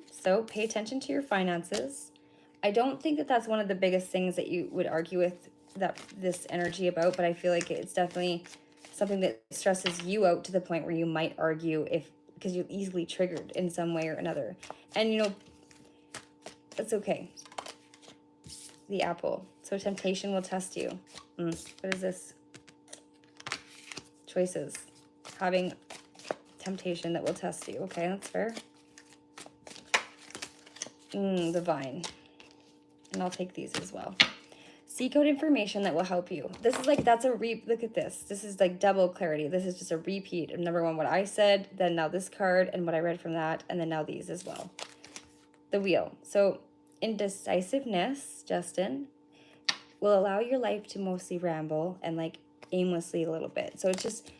so pay attention to your finances. I don't think that that's one of the biggest things that you would argue with this energy about, but I feel like it's definitely something that stresses you out to the point where you might argue because you're easily triggered in some way or another. And you know, that's okay. The apple. So temptation will test you. What is this? Choices. Having temptation that will test you. Okay, that's fair. The vine. And I'll take these as well. Seek out information that will help you. This is like, look at this. This is like double clarity. This is just a repeat of number one, what I said, then now this card and what I read from that, and then now these as well. The wheel. So indecisiveness, Justin, will allow your life to mostly ramble and like aimlessly a little bit. So it's just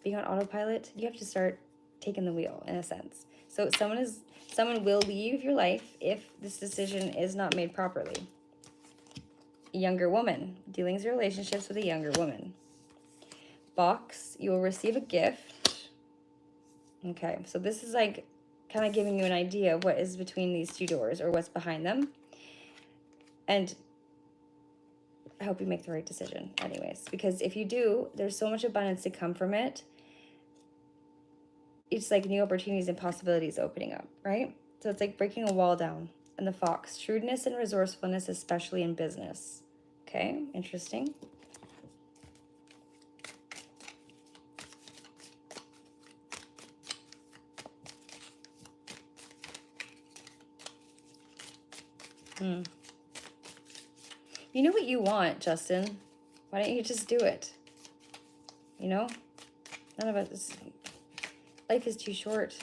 being on autopilot. You have to start taking the wheel in a sense. So someone will leave your life if this decision is not made properly. A younger woman, dealings or relationships with a younger woman. Box, you will receive a gift. Okay, so this is like kind of giving you an idea of what is between these two doors or what's behind them. And I hope you make the right decision anyways, because if you do, there's so much abundance to come from it. It's like new opportunities and possibilities opening up, right? So it's like breaking a wall down. And the fox, shrewdness and resourcefulness, especially in business. Okay, interesting. You know what you want, Justin. Why don't you just do it? You know? None of us... Life is too short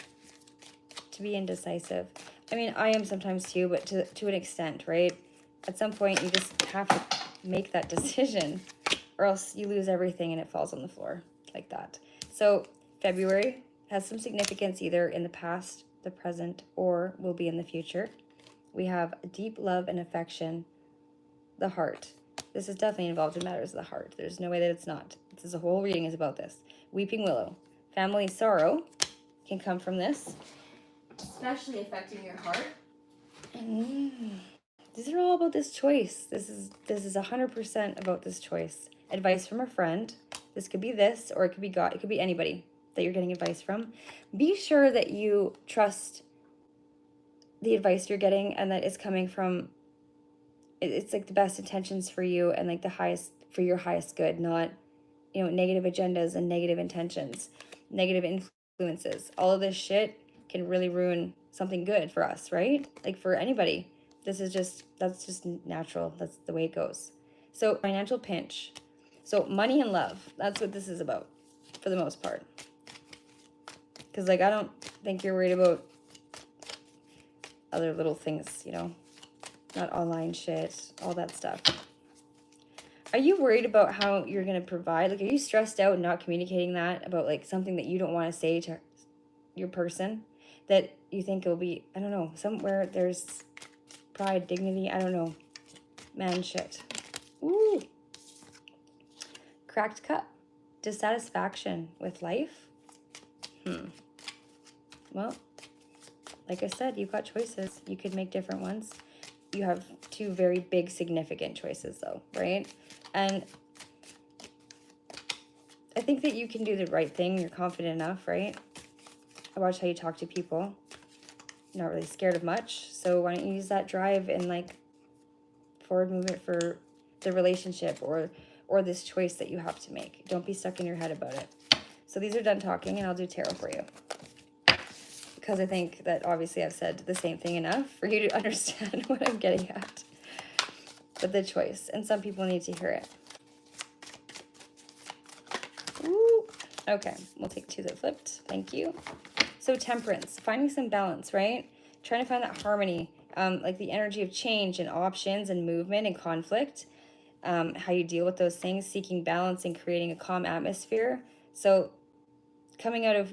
to be indecisive. I mean, I am sometimes too, but to an extent, right? At some point, you just have to make that decision or else you lose everything and it falls on the floor like that. So February has some significance either in the past, the present, or will be in the future. We have deep love and affection, the heart. This is definitely involved in matters of the heart. There's no way that it's not. This is a whole reading is about this. Weeping willow. Family sorrow can come from this, especially affecting your heart. And these are all about this choice. This is 100% about this choice. Advice from a friend. This could be this, or it could be God. It could be anybody that you're getting advice from. Be sure that you trust the advice you're getting and that it's coming from, it's like the best intentions for you and like the highest, for your highest good, not, you know, negative agendas and negative intentions, negative influences. All of this shit can really ruin something good for us, right? Like for anybody. That's just natural. That's the way it goes. So financial pinch. So money and love. That's what this is about for the most part. Because like, I don't think you're worried about other little things, you know, not online shit, all that stuff. Are you worried about how you're going to provide? Like, are you stressed out not communicating that about like something that you don't want to say to your person that you think will be, I don't know, somewhere there's pride, dignity, I don't know, man shit. Ooh. Cracked cup. Dissatisfaction with life. Well, like I said, you've got choices. You could make different ones. You have two very big, significant choices though, right? And I think that you can do the right thing. You're confident enough, right? I watch how you talk to people. You're not really scared of much. So why don't you use that drive and like forward movement for the relationship or this choice that you have to make. Don't be stuck in your head about it. So these are done talking and I'll do tarot for you. because I think that obviously I've said the same thing enough for you to understand what I'm getting at. But the choice, and some people need to hear it. Ooh. Okay, we'll take 2 that flipped. Thank you. So temperance, finding some balance, right? Trying to find that harmony, like the energy of change and options and movement and conflict, how you deal with those things, seeking balance and creating a calm atmosphere. So coming out of,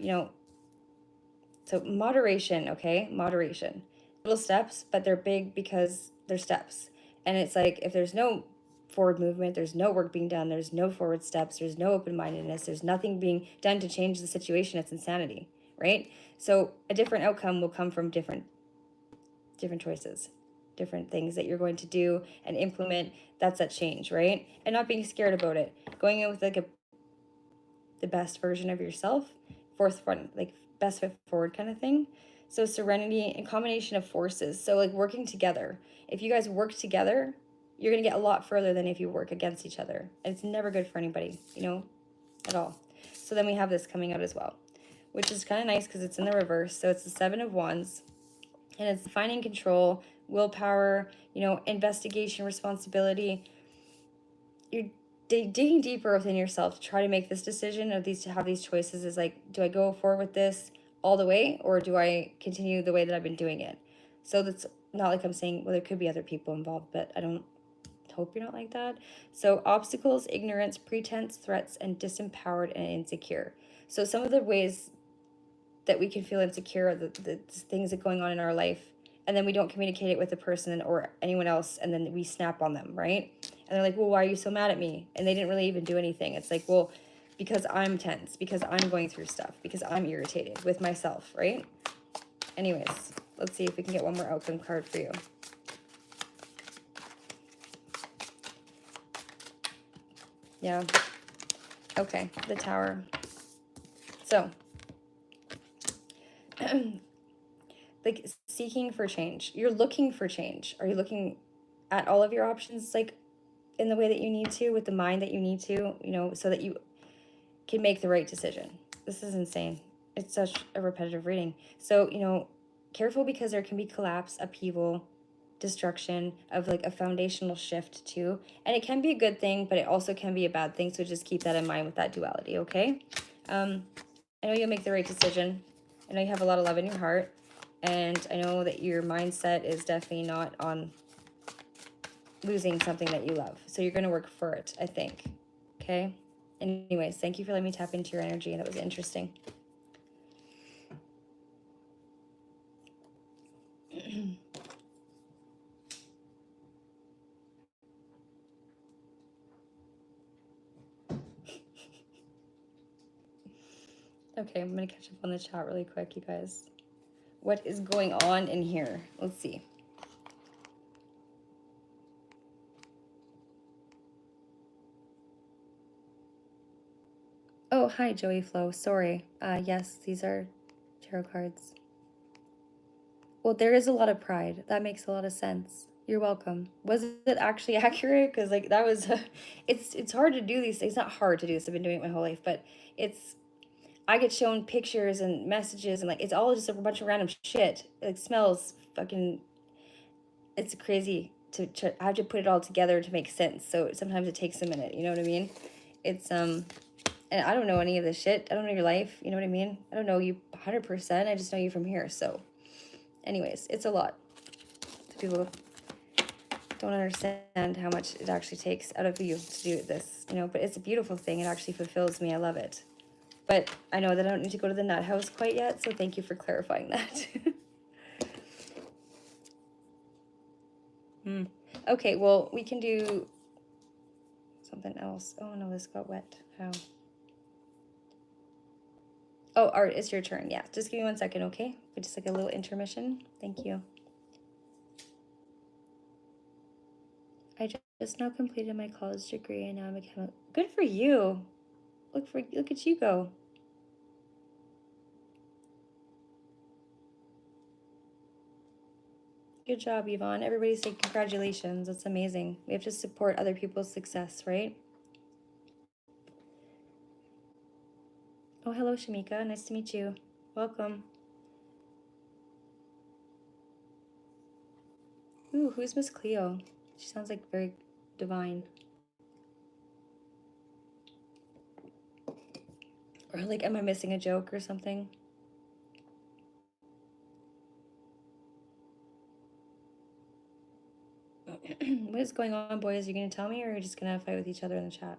so moderation, okay? Moderation. Little steps, but they're big because they're steps. And it's like, if there's no forward movement, there's no work being done, there's no forward steps, there's no open-mindedness, there's nothing being done to change the situation, it's insanity, right? So a different outcome will come from different choices, different things that you're going to do and implement. That's that change, right? And not being scared about it. Going in with like the best version of yourself, forefront, like best foot forward kind of thing. So serenity and combination of forces. So like working together. If you guys work together, you're going to get a lot further than if you work against each other. And it's never good for anybody, at all. So then we have this coming out as well, which is kind of nice because it's in the reverse. So it's the 7 of Wands, and it's finding control, willpower, investigation, responsibility. You're digging deeper within yourself to try to make this decision of to have these choices. Is like, do I go forward with this all the way, or do I continue the way that I've been doing it? So that's not like I'm saying, well, there could be other people involved, but I don't hope you're not like that. So obstacles, ignorance, pretense, threats, and disempowered and insecure. So some of the ways that we can feel insecure, the things that are going on in our life, and then we don't communicate it with the person or anyone else, and then we snap on them, right? And they're like, well, why are you so mad at me? And they didn't really even do anything. It's like, well, because I'm tense, because I'm going through stuff, because I'm irritated with myself, right? Anyways, let's see if we can get one more outcome card for you. Yeah. Okay, the Tower. So, like seeking for change. You're looking for change. Are you looking at all of your options, like in the way that you need to, with the mind that you need to, so that you can make the right decision? This is insane. It's such a repetitive reading. So, careful, because there can be collapse, upheaval, destruction of like a foundational shift too. And it can be a good thing, but it also can be a bad thing. So just keep that in mind with that duality, okay? I know you'll make the right decision. I know you have a lot of love in your heart. And I know that your mindset is definitely not on losing something that you love. So you're going to work for it, I think. Okay? Anyways, thank you for letting me tap into your energy. That was interesting. Okay, I'm going to catch up on the chat really quick, you guys. What is going on in here? Let's see. Oh, hi, Joey Flo. Sorry. Yes, these are tarot cards. Well, there is a lot of pride. That makes a lot of sense. You're welcome. Was it actually accurate? Because like that was, it's hard to do these things. It's not hard to do this. I've been doing it my whole life, but I get shown pictures and messages and like it's all just a bunch of random shit. It smells fucking. It's crazy to I have to put it all together to make sense. So sometimes it takes a minute. You know what I mean? It's and I don't know any of this shit. I don't know your life. You know what I mean? I don't know you 100%. I just know you from here. So, anyways, it's a lot. People don't understand how much it actually takes out of you to do this, but it's a beautiful thing. It actually fulfills me. I love it. But I know that I don't need to go to the nut house quite yet, so thank you for clarifying that. Okay, well, we can do something else. Oh, no, this got wet. How? Oh, Art, it's your turn. Yeah, just give me 1 second, okay? Just like a little intermission. Thank you. I just now completed my college degree and now I'm a chemical. Good for you. Look at you go. Good job, Yvonne. Everybody say congratulations. That's amazing. We have to support other people's success, right? Oh, hello, Shamika. Nice to meet you. Welcome. Ooh, who's Miss Cleo? She sounds like very divine. Or like, am I missing a joke or something? What is going on, boys? Are you going to tell me, or are you just going to fight with each other in the chat?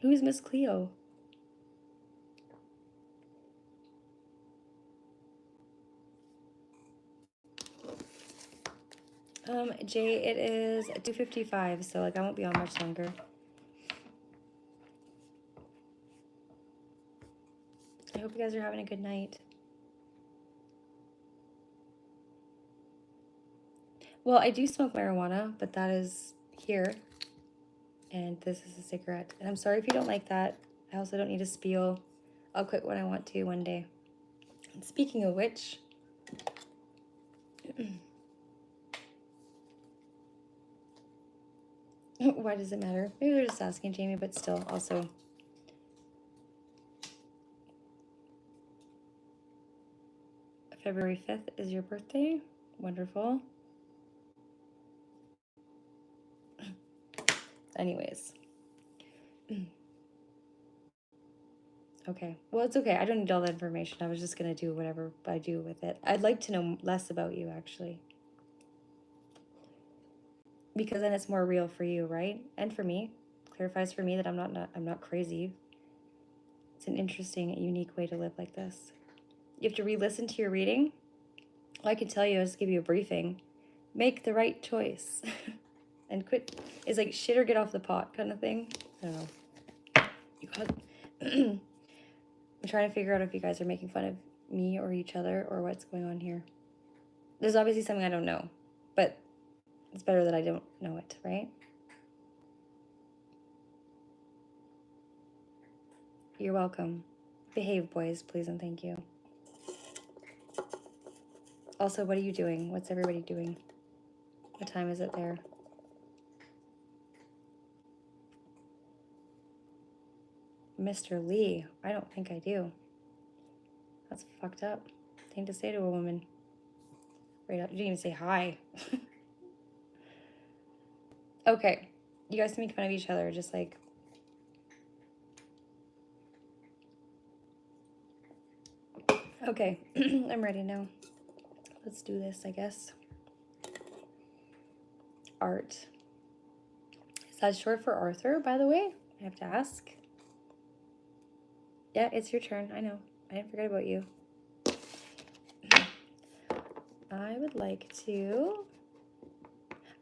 Who is Miss Cleo? Jay, it is 2:55, so like I won't be on much longer. I hope you guys are having a good night. Well, I do smoke marijuana, but that is here. And this is a cigarette. And I'm sorry if you don't like that. I also don't need to spiel. I'll quit when I want to one day. And speaking of which, why does it matter? Maybe they're just asking Jamie, but still, also. February 5th is your birthday. Wonderful. Anyways. Okay. Well, it's okay. I don't need all that information. I was just going to do whatever I do with it. I'd like to know less about you, actually. Because then it's more real for you, right? And for me. Clarifies for me that I'm not crazy. It's an interesting, unique way to live like this. You have to re-listen to your reading. All I can tell you is give you a briefing. Make the right choice. And quit. It's like shit or get off the pot kind of thing. I don't know. You got... I'm trying to figure out if you guys are making fun of me or each other or what's going on here. There's obviously something I don't know, but it's better that I don't know it, right? You're welcome. Behave, boys, please and thank you. Also, what are you doing? What's everybody doing? What time is it there? Mr. Lee, I don't think I do. That's fucked up thing to say to a woman. Right up, you didn't even say hi. Okay, you guys can make fun of each other, just like... Okay, I'm ready now. Let's do this, I guess. Art. Is that short for Arthur, by the way? I have to ask. Yeah, it's your turn. I know. I didn't forget about you. I would like to...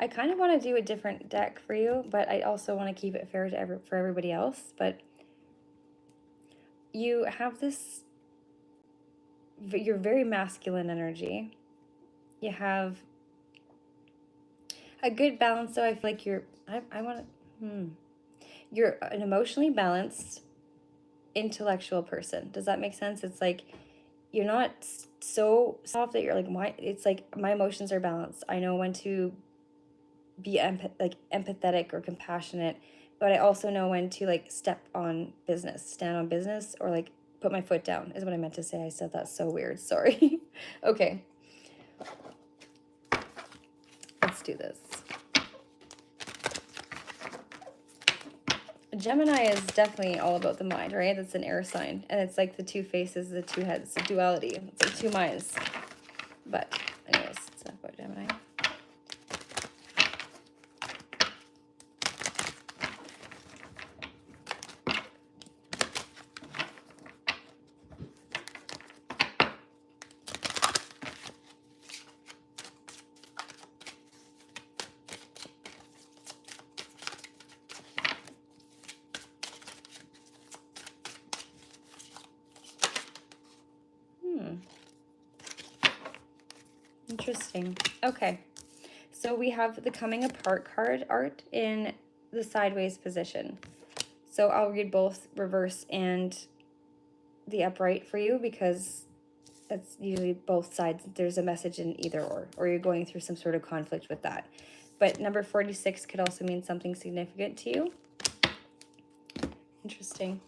I kind of want to do a different deck for you, but I also want to keep it fair to for everybody else. But you have this... You're very masculine energy. You have a good balance, though. I feel like you're... I want to... You're an emotionally balanced, intellectual person. Does that make sense? It's like you're not so soft that you're like, why? It's like my emotions are balanced. I know when to be empathetic or compassionate, but I also know when to like stand on business, or like put my foot down is what I meant to say. I said that so weird. Sorry. Okay. Let's do this. Gemini is definitely all about the mind, right? That's an air sign. And it's like the two faces, the two heads, the duality. It's like two minds. But anyways, it's enough about Gemini. Interesting. Okay. So we have the coming apart card art in the sideways position. So I'll read both reverse and the upright for you because that's usually both sides. There's a message in either or you're going through some sort of conflict with that. But number 46 could also mean something significant to you. Interesting.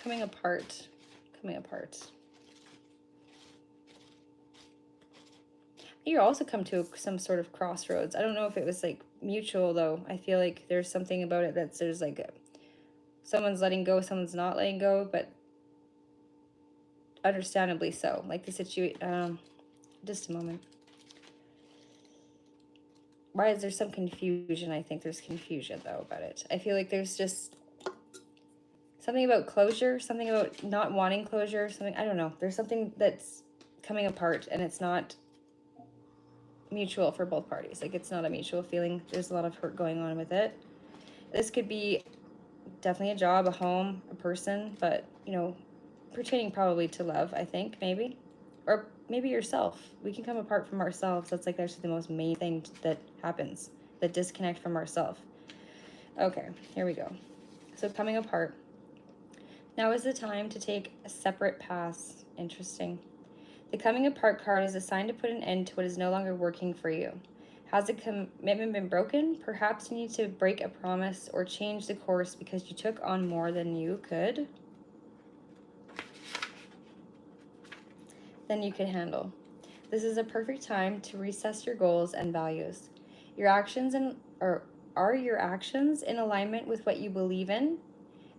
Coming apart. Coming apart. you also come to some sort of crossroads. I don't know if it was like mutual though. I feel like there's something about it that's there's like someone's letting go, someone's not letting go, but understandably so. Like the situation. Just a moment. Why is there some confusion? I think there's confusion though about it. I feel like there's just something about closure, something about not wanting closure, something, I don't know. There's something that's coming apart and it's not mutual for both parties. Like it's not a mutual feeling. There's a lot of hurt going on with it. This could be definitely a job, a home, a person, but you know, pertaining probably to love, I think, maybe. Or maybe yourself. We can come apart from ourselves. That's like actually the most main thing that happens. The disconnect from ourselves. Okay, here we go. So coming apart. Now is the time to take a separate paths. Interesting. The coming apart card is a sign to put an end to what is no longer working for you. Has a commitment been broken? Perhaps you need to break a promise or change the course because you took on more than you could. Than you could handle. This is a perfect time to reassess your goals and values. Your actions are your actions in alignment with what you believe in?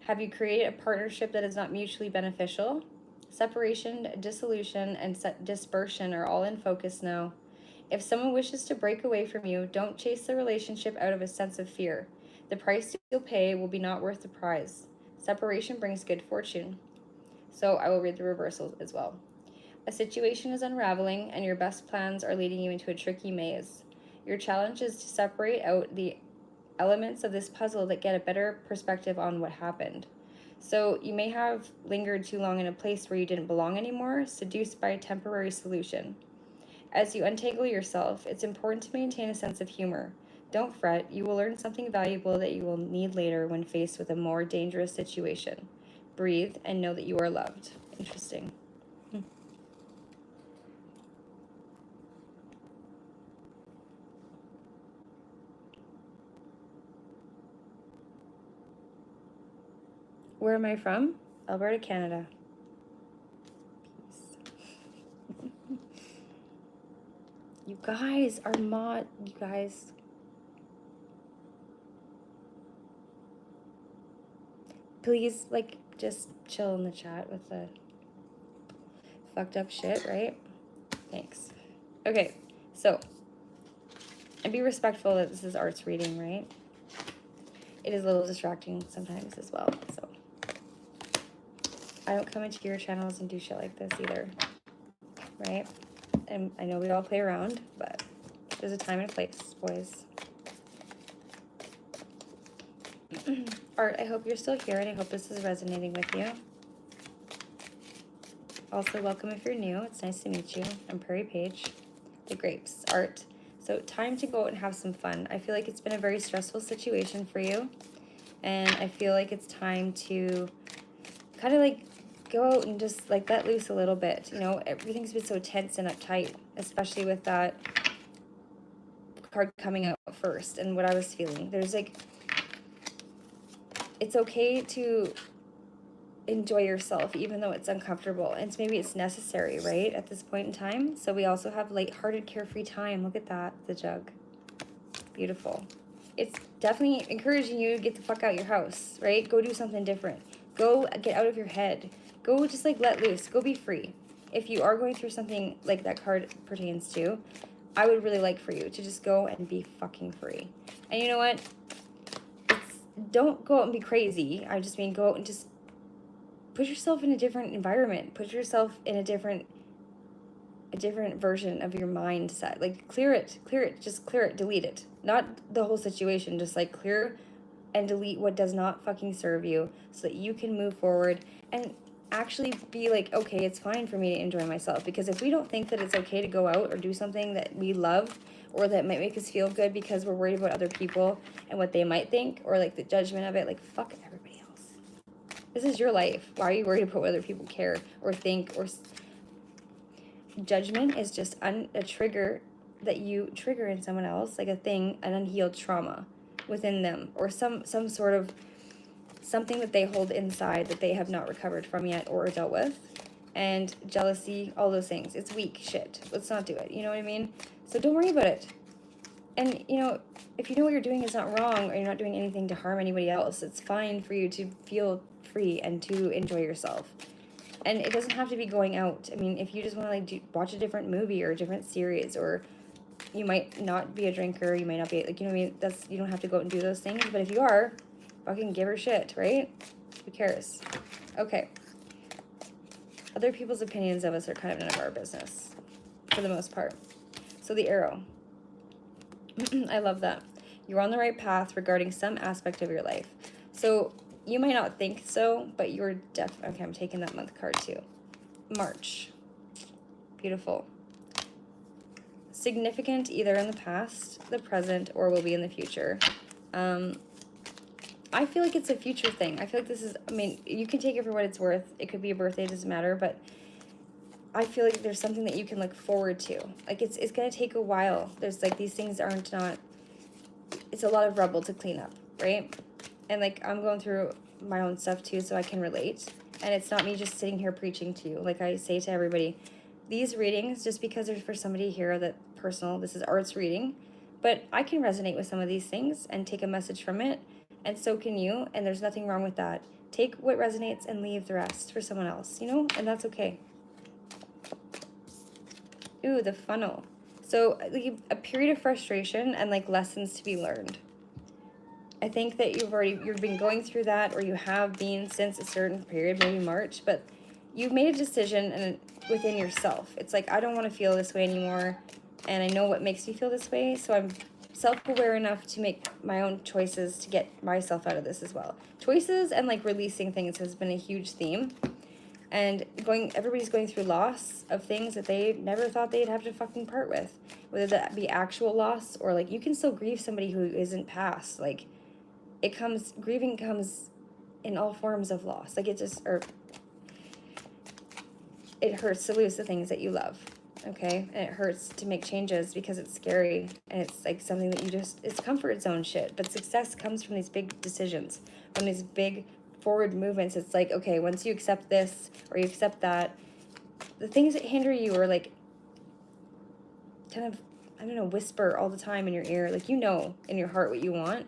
Have you created a partnership that is not mutually beneficial? Separation, dissolution, and dispersion are all in focus now. If someone wishes to break away from you, don't chase the relationship out of a sense of fear. The price you'll pay will be not worth the prize. Separation brings good fortune. So I will read the reversals as well. A situation is unraveling, and your best plans are leading you into a tricky maze. Your challenge is to separate out the elements of this puzzle that get a better perspective on what happened. So you may have lingered too long in a place where you didn't belong anymore, seduced by a temporary solution. As you untangle yourself, it's important to maintain a sense of humor. Don't fret, you will learn something valuable that you will need later when faced with a more dangerous situation. Breathe and know that you are loved. Interesting. Where am I from? Alberta, Canada. Peace. You guys are you guys. Please, like, just chill in the chat with the fucked up shit, right? Thanks. Okay, so, and be respectful that this is arts reading, right? It is a little distracting sometimes as well, so. I don't come into your channels and do shit like this either, right? And I know we all play around, but there's a time and a place, boys. Art, I hope you're still here, and I hope this is resonating with you. Also, welcome if you're new. It's nice to meet you. I'm Prairie Page. The grapes. Art. So, time to go out and have some fun. I feel like it's been a very stressful situation for you, and I feel like it's time to kind of like go out and just like let loose a little bit. You know, everything's been so tense and uptight, especially with that card coming out first and what I was feeling. There's like, it's okay to enjoy yourself even though it's uncomfortable, and maybe it's necessary, right, at this point in time. So we also have lighthearted, carefree time. Look at that, the jug. Beautiful. It's definitely encouraging you to get the fuck out your house, right? Go do something different. Go get out of your head. Go just like let loose. Go be free. If you are going through something like that card pertains to, I would really like for you to just go and be fucking free. And you know what? Don't go out and be crazy. I just mean go out and just put yourself in a different environment. Put yourself in a different version of your mindset. Like clear it, just clear it, delete it. Not the whole situation, just like clear and delete what does not fucking serve you so that you can move forward and actually be like, okay, it's fine for me to enjoy myself. Because if we don't think that it's okay to go out or do something that we love or that might make us feel good because we're worried about other people and what they might think or like the judgment of it, like fuck everybody else. This is your life. Why are you worried about what other people care or think? Or judgment is just a trigger that you trigger in someone else, like a thing, an unhealed trauma within them, or some sort of something that they hold inside that they have not recovered from yet or dealt with. and jealousy, all those things. It's weak shit. Let's not do it. You know what I mean? So don't worry about it. And, you know, if you know what you're doing is not wrong, or you're not doing anything to harm anybody else, it's fine for you to feel free and to enjoy yourself. And it doesn't have to be going out. I mean, if you just want to like watch a different movie or a different series, or you might not be a drinker, you might not be like, you know what I mean? That's, you don't have to go out and do those things. But if you are, fucking give her shit, right? Who cares? Okay. Other people's opinions of us are kind of none of our business, for the most part. So the arrow. I love that. You're on the right path regarding some aspect of your life. So you might not think so, but you're okay, I'm taking that month card too. March. Beautiful. Significant either in the past, the present, or will be in the future. I feel like it's a future thing. I feel like this is, I mean, you can take it for what it's worth. It could be a birthday, it doesn't matter, but I feel like there's something that you can look forward to. Like, it's going to take a while. There's, like, these things aren't not, it's a lot of rubble to clean up, right? And, like, I'm going through my own stuff, too, so I can relate. And it's not me just sitting here preaching to you. Like I say to everybody, these readings, just because there's for somebody here that personal, this is arts reading, but I can resonate with some of these things and take a message from it, and so can you, and there's nothing wrong with that. Take what resonates and leave the rest for someone else, you know, and that's okay. Ooh, the funnel. So like, a period of frustration and like lessons to be learned. I think that you've been going through that, or you have been since a certain period, maybe March, but you've made a decision and within yourself. It's like, I don't want to feel this way anymore, and I know what makes me feel this way, so I'm self-aware enough to make my own choices to get myself out of this as well. Choices and like releasing things has been a huge theme. And everybody's going through loss of things that they never thought they'd have to fucking part with. Whether that be actual loss, or like you can still grieve somebody who isn't past. Like grieving comes in all forms of loss. Like it hurts to lose the things that you love. Okay? And it hurts to make changes because it's scary. And it's like something that it's comfort zone shit. But success comes from these big decisions, from these big forward movements. It's like, okay, once you accept this or you accept that, the things that hinder you are like kind of, I don't know, whisper all the time in your ear, like, you know, in your heart what you want.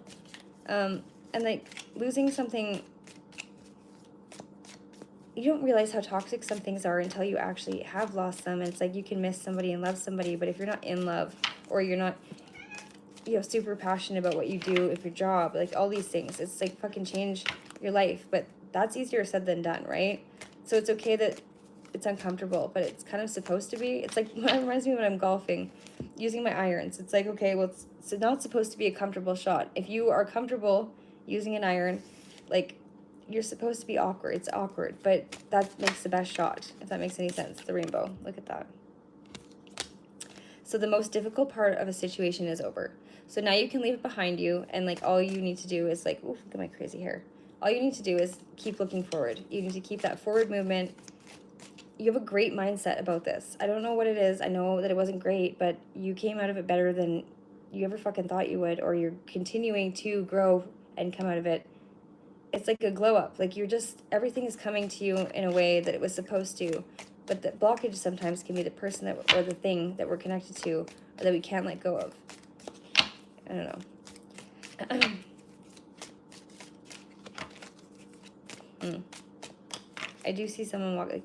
And like losing something, you don't realize how toxic some things are until you actually have lost them. And it's like you can miss somebody and love somebody, but if you're not in love, or you're not, you know, super passionate about what you do, if your job, like all these things, it's like fucking change your life. But that's easier said than done, right? So it's okay that it's uncomfortable, but it's kind of supposed to be. It's like, it reminds me when I'm golfing, using my irons. It's like, okay, well, it's not supposed to be a comfortable shot. If you are comfortable using an iron, like, you're supposed to be awkward. It's awkward, but that makes the best shot, if that makes any sense. The rainbow, look at that. So the most difficult part of a situation is over. So now you can leave it behind you, and like all you need to do is like, oof, look at my crazy hair. All you need to do is keep looking forward. You need to keep that forward movement. You have a great mindset about this. I don't know what it is. I know that it wasn't great, but you came out of it better than you ever fucking thought you would, or you're continuing to grow and come out of it. It's like a glow up. Like everything is coming to you in a way that it was supposed to. But the blockage sometimes can be the person or the thing that we're connected to, or that we can't let go of. I don't know. I do see someone like,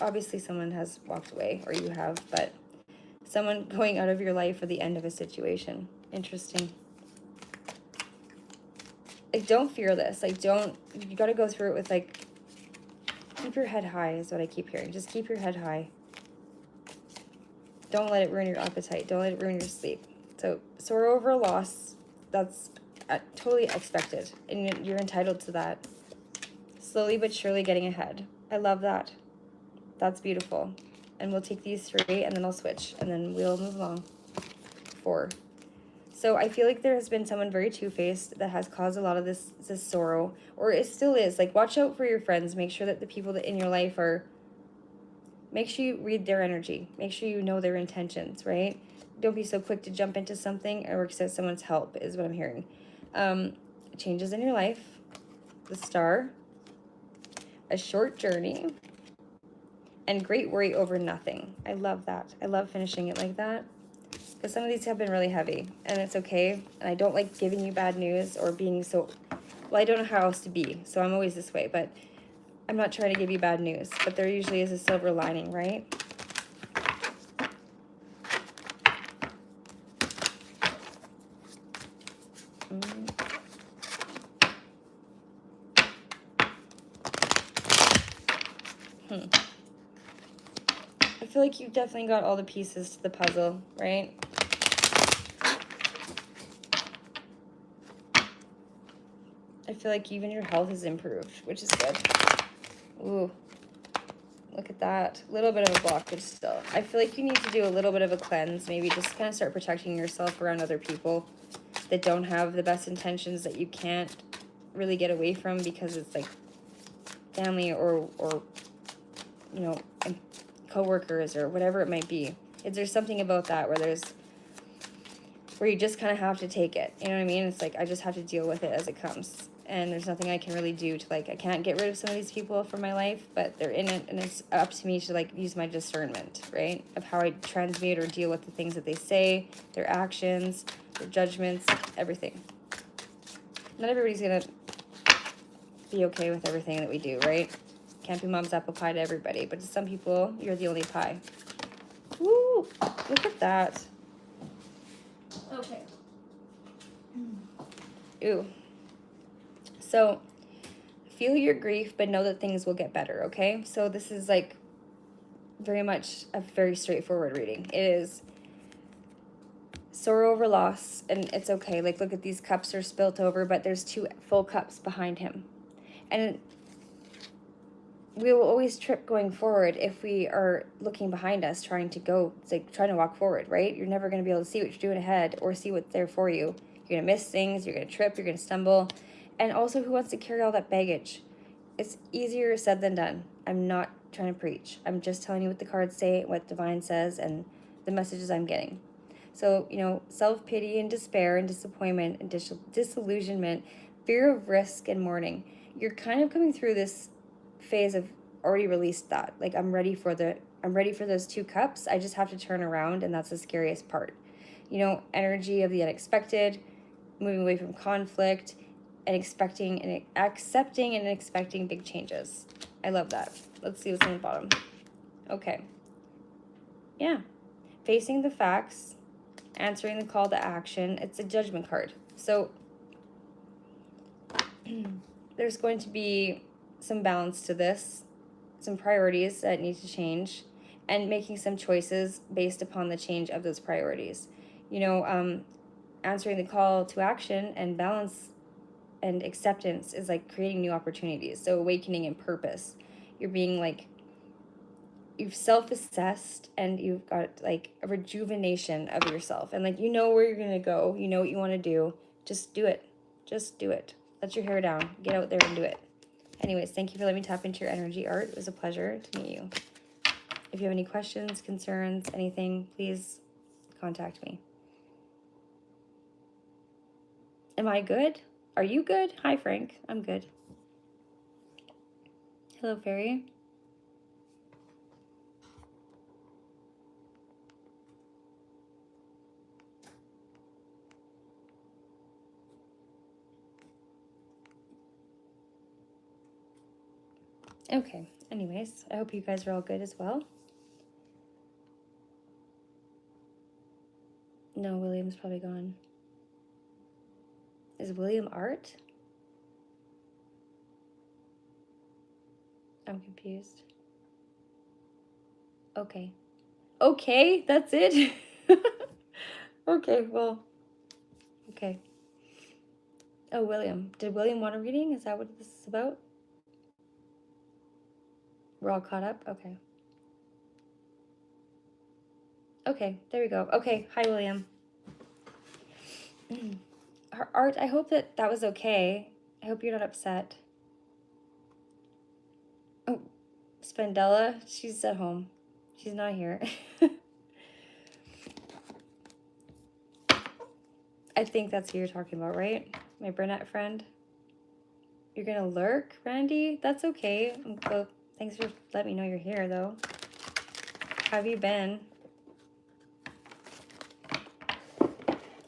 obviously someone has walked away, or you have, but someone going out of your life for the end of a situation. Interesting. Like, don't fear this. Like, you got to go through it with, like, keep your head high is what I keep hearing. Just keep your head high. Don't let it ruin your appetite. Don't let it ruin your sleep. So, sorrow over a loss, that's totally expected, and you're entitled to that. Slowly but surely getting ahead. I love that. That's beautiful. And we'll take these 3, and then I'll switch, and then we'll move along. 4. So I feel like there has been someone very two-faced that has caused a lot of this sorrow, or it still is. Like, watch out for your friends. Make sure that the people that in your life make sure you read their energy. Make sure you know their intentions, right? Don't be so quick to jump into something or accept someone's help, is what I'm hearing. Changes in your life. The Star. A short journey. And great worry over nothing. I love that. I love finishing it like that. Because some of these have been really heavy. And it's okay. And I don't like giving you bad news or being so... Well, I don't know how else to be. So I'm always this way. But I'm not trying to give you bad news. But there usually is a silver lining, right? I feel like you've definitely got all the pieces to the puzzle, right? I feel like even your health has improved, which is good. Ooh, look at that. A little bit of a blockage still. I feel like you need to do a little bit of a cleanse. Maybe just kind of start protecting yourself around other people that don't have the best intentions, that you can't really get away from because it's like family or you know, co-workers or whatever it might be. Is there something about that where you just kind of have to take it? You know what I mean? It's like, I just have to deal with it as it comes. And there's nothing I can really do to, like, I can't get rid of some of these people from my life, but they're in it, and it's up to me to, like, use my discernment, right? Of how I transmute or deal with the things that they say, their actions, their judgments, everything. Not everybody's gonna be okay with everything that we do, right? Can't be mom's apple pie to everybody, but to some people, you're the only pie. Woo! Look at that. Okay. Ooh. So, feel your grief, but know that things will get better, okay? So this is like very much a very straightforward reading. It is sorrow over loss, and it's okay. Like, look at these cups are spilt over, but there's 2 full cups behind him. And we will always trip going forward if we are looking behind us, trying to go, it's like trying to walk forward, right? You're never going to be able to see what you're doing ahead or see what's there for you. You're going to miss things, you're going to trip, you're going to stumble. And also, who wants to carry all that baggage? It's easier said than done. I'm not trying to preach. I'm just telling you what the cards say, what Divine says, and the messages I'm getting. So, you know, self-pity and despair and disappointment and disillusionment, fear of risk and mourning. You're kind of coming through this phase of already released that. Like, I'm ready for those 2 cups. I just have to turn around, and that's the scariest part. You know, energy of the unexpected, moving away from conflict, and accepting and expecting big changes. I love that. Let's see what's on the bottom. Okay. Yeah. Facing the facts, answering the call to action. It's a judgment card. So there's going to be some balance to this, some priorities that need to change, and making some choices based upon the change of those priorities. You know, answering the call to action and balance and acceptance is like creating new opportunities. So awakening and purpose. You're being like, you've self-assessed and you've got like a rejuvenation of yourself. And like, you know where you're going to go. You know what you want to do. Just do it. Just do it. Let your hair down. Get out there and do it. Anyways, thank you for letting me tap into your energy, Art. It was a pleasure to meet you. If you have any questions, concerns, anything, please contact me. Am I good? Are you good? Hi, Frank. I'm good. Hello, Fairy. Okay, anyways, I hope you guys are all good as well. No, William's probably gone. Is William Art? I'm confused. Okay. Okay, that's it? Okay, well, okay. Oh, William. Did William want a reading? Is that what this is about? We're all caught up? Okay. Okay, there we go. Okay, hi, William. Art, I hope that was okay. I hope you're not upset. Oh, Spandella, she's at home. She's not here. I think that's who you're talking about, right? My brunette friend. You're gonna lurk, Randy? That's okay. Well, thanks for letting me know you're here, though. How have you been?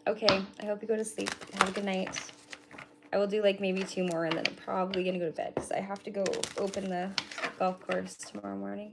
Okay, I hope you go to sleep. Have a good night. I will do like maybe 2 more and then I'm probably gonna go to bed because I have to go open the golf course tomorrow morning.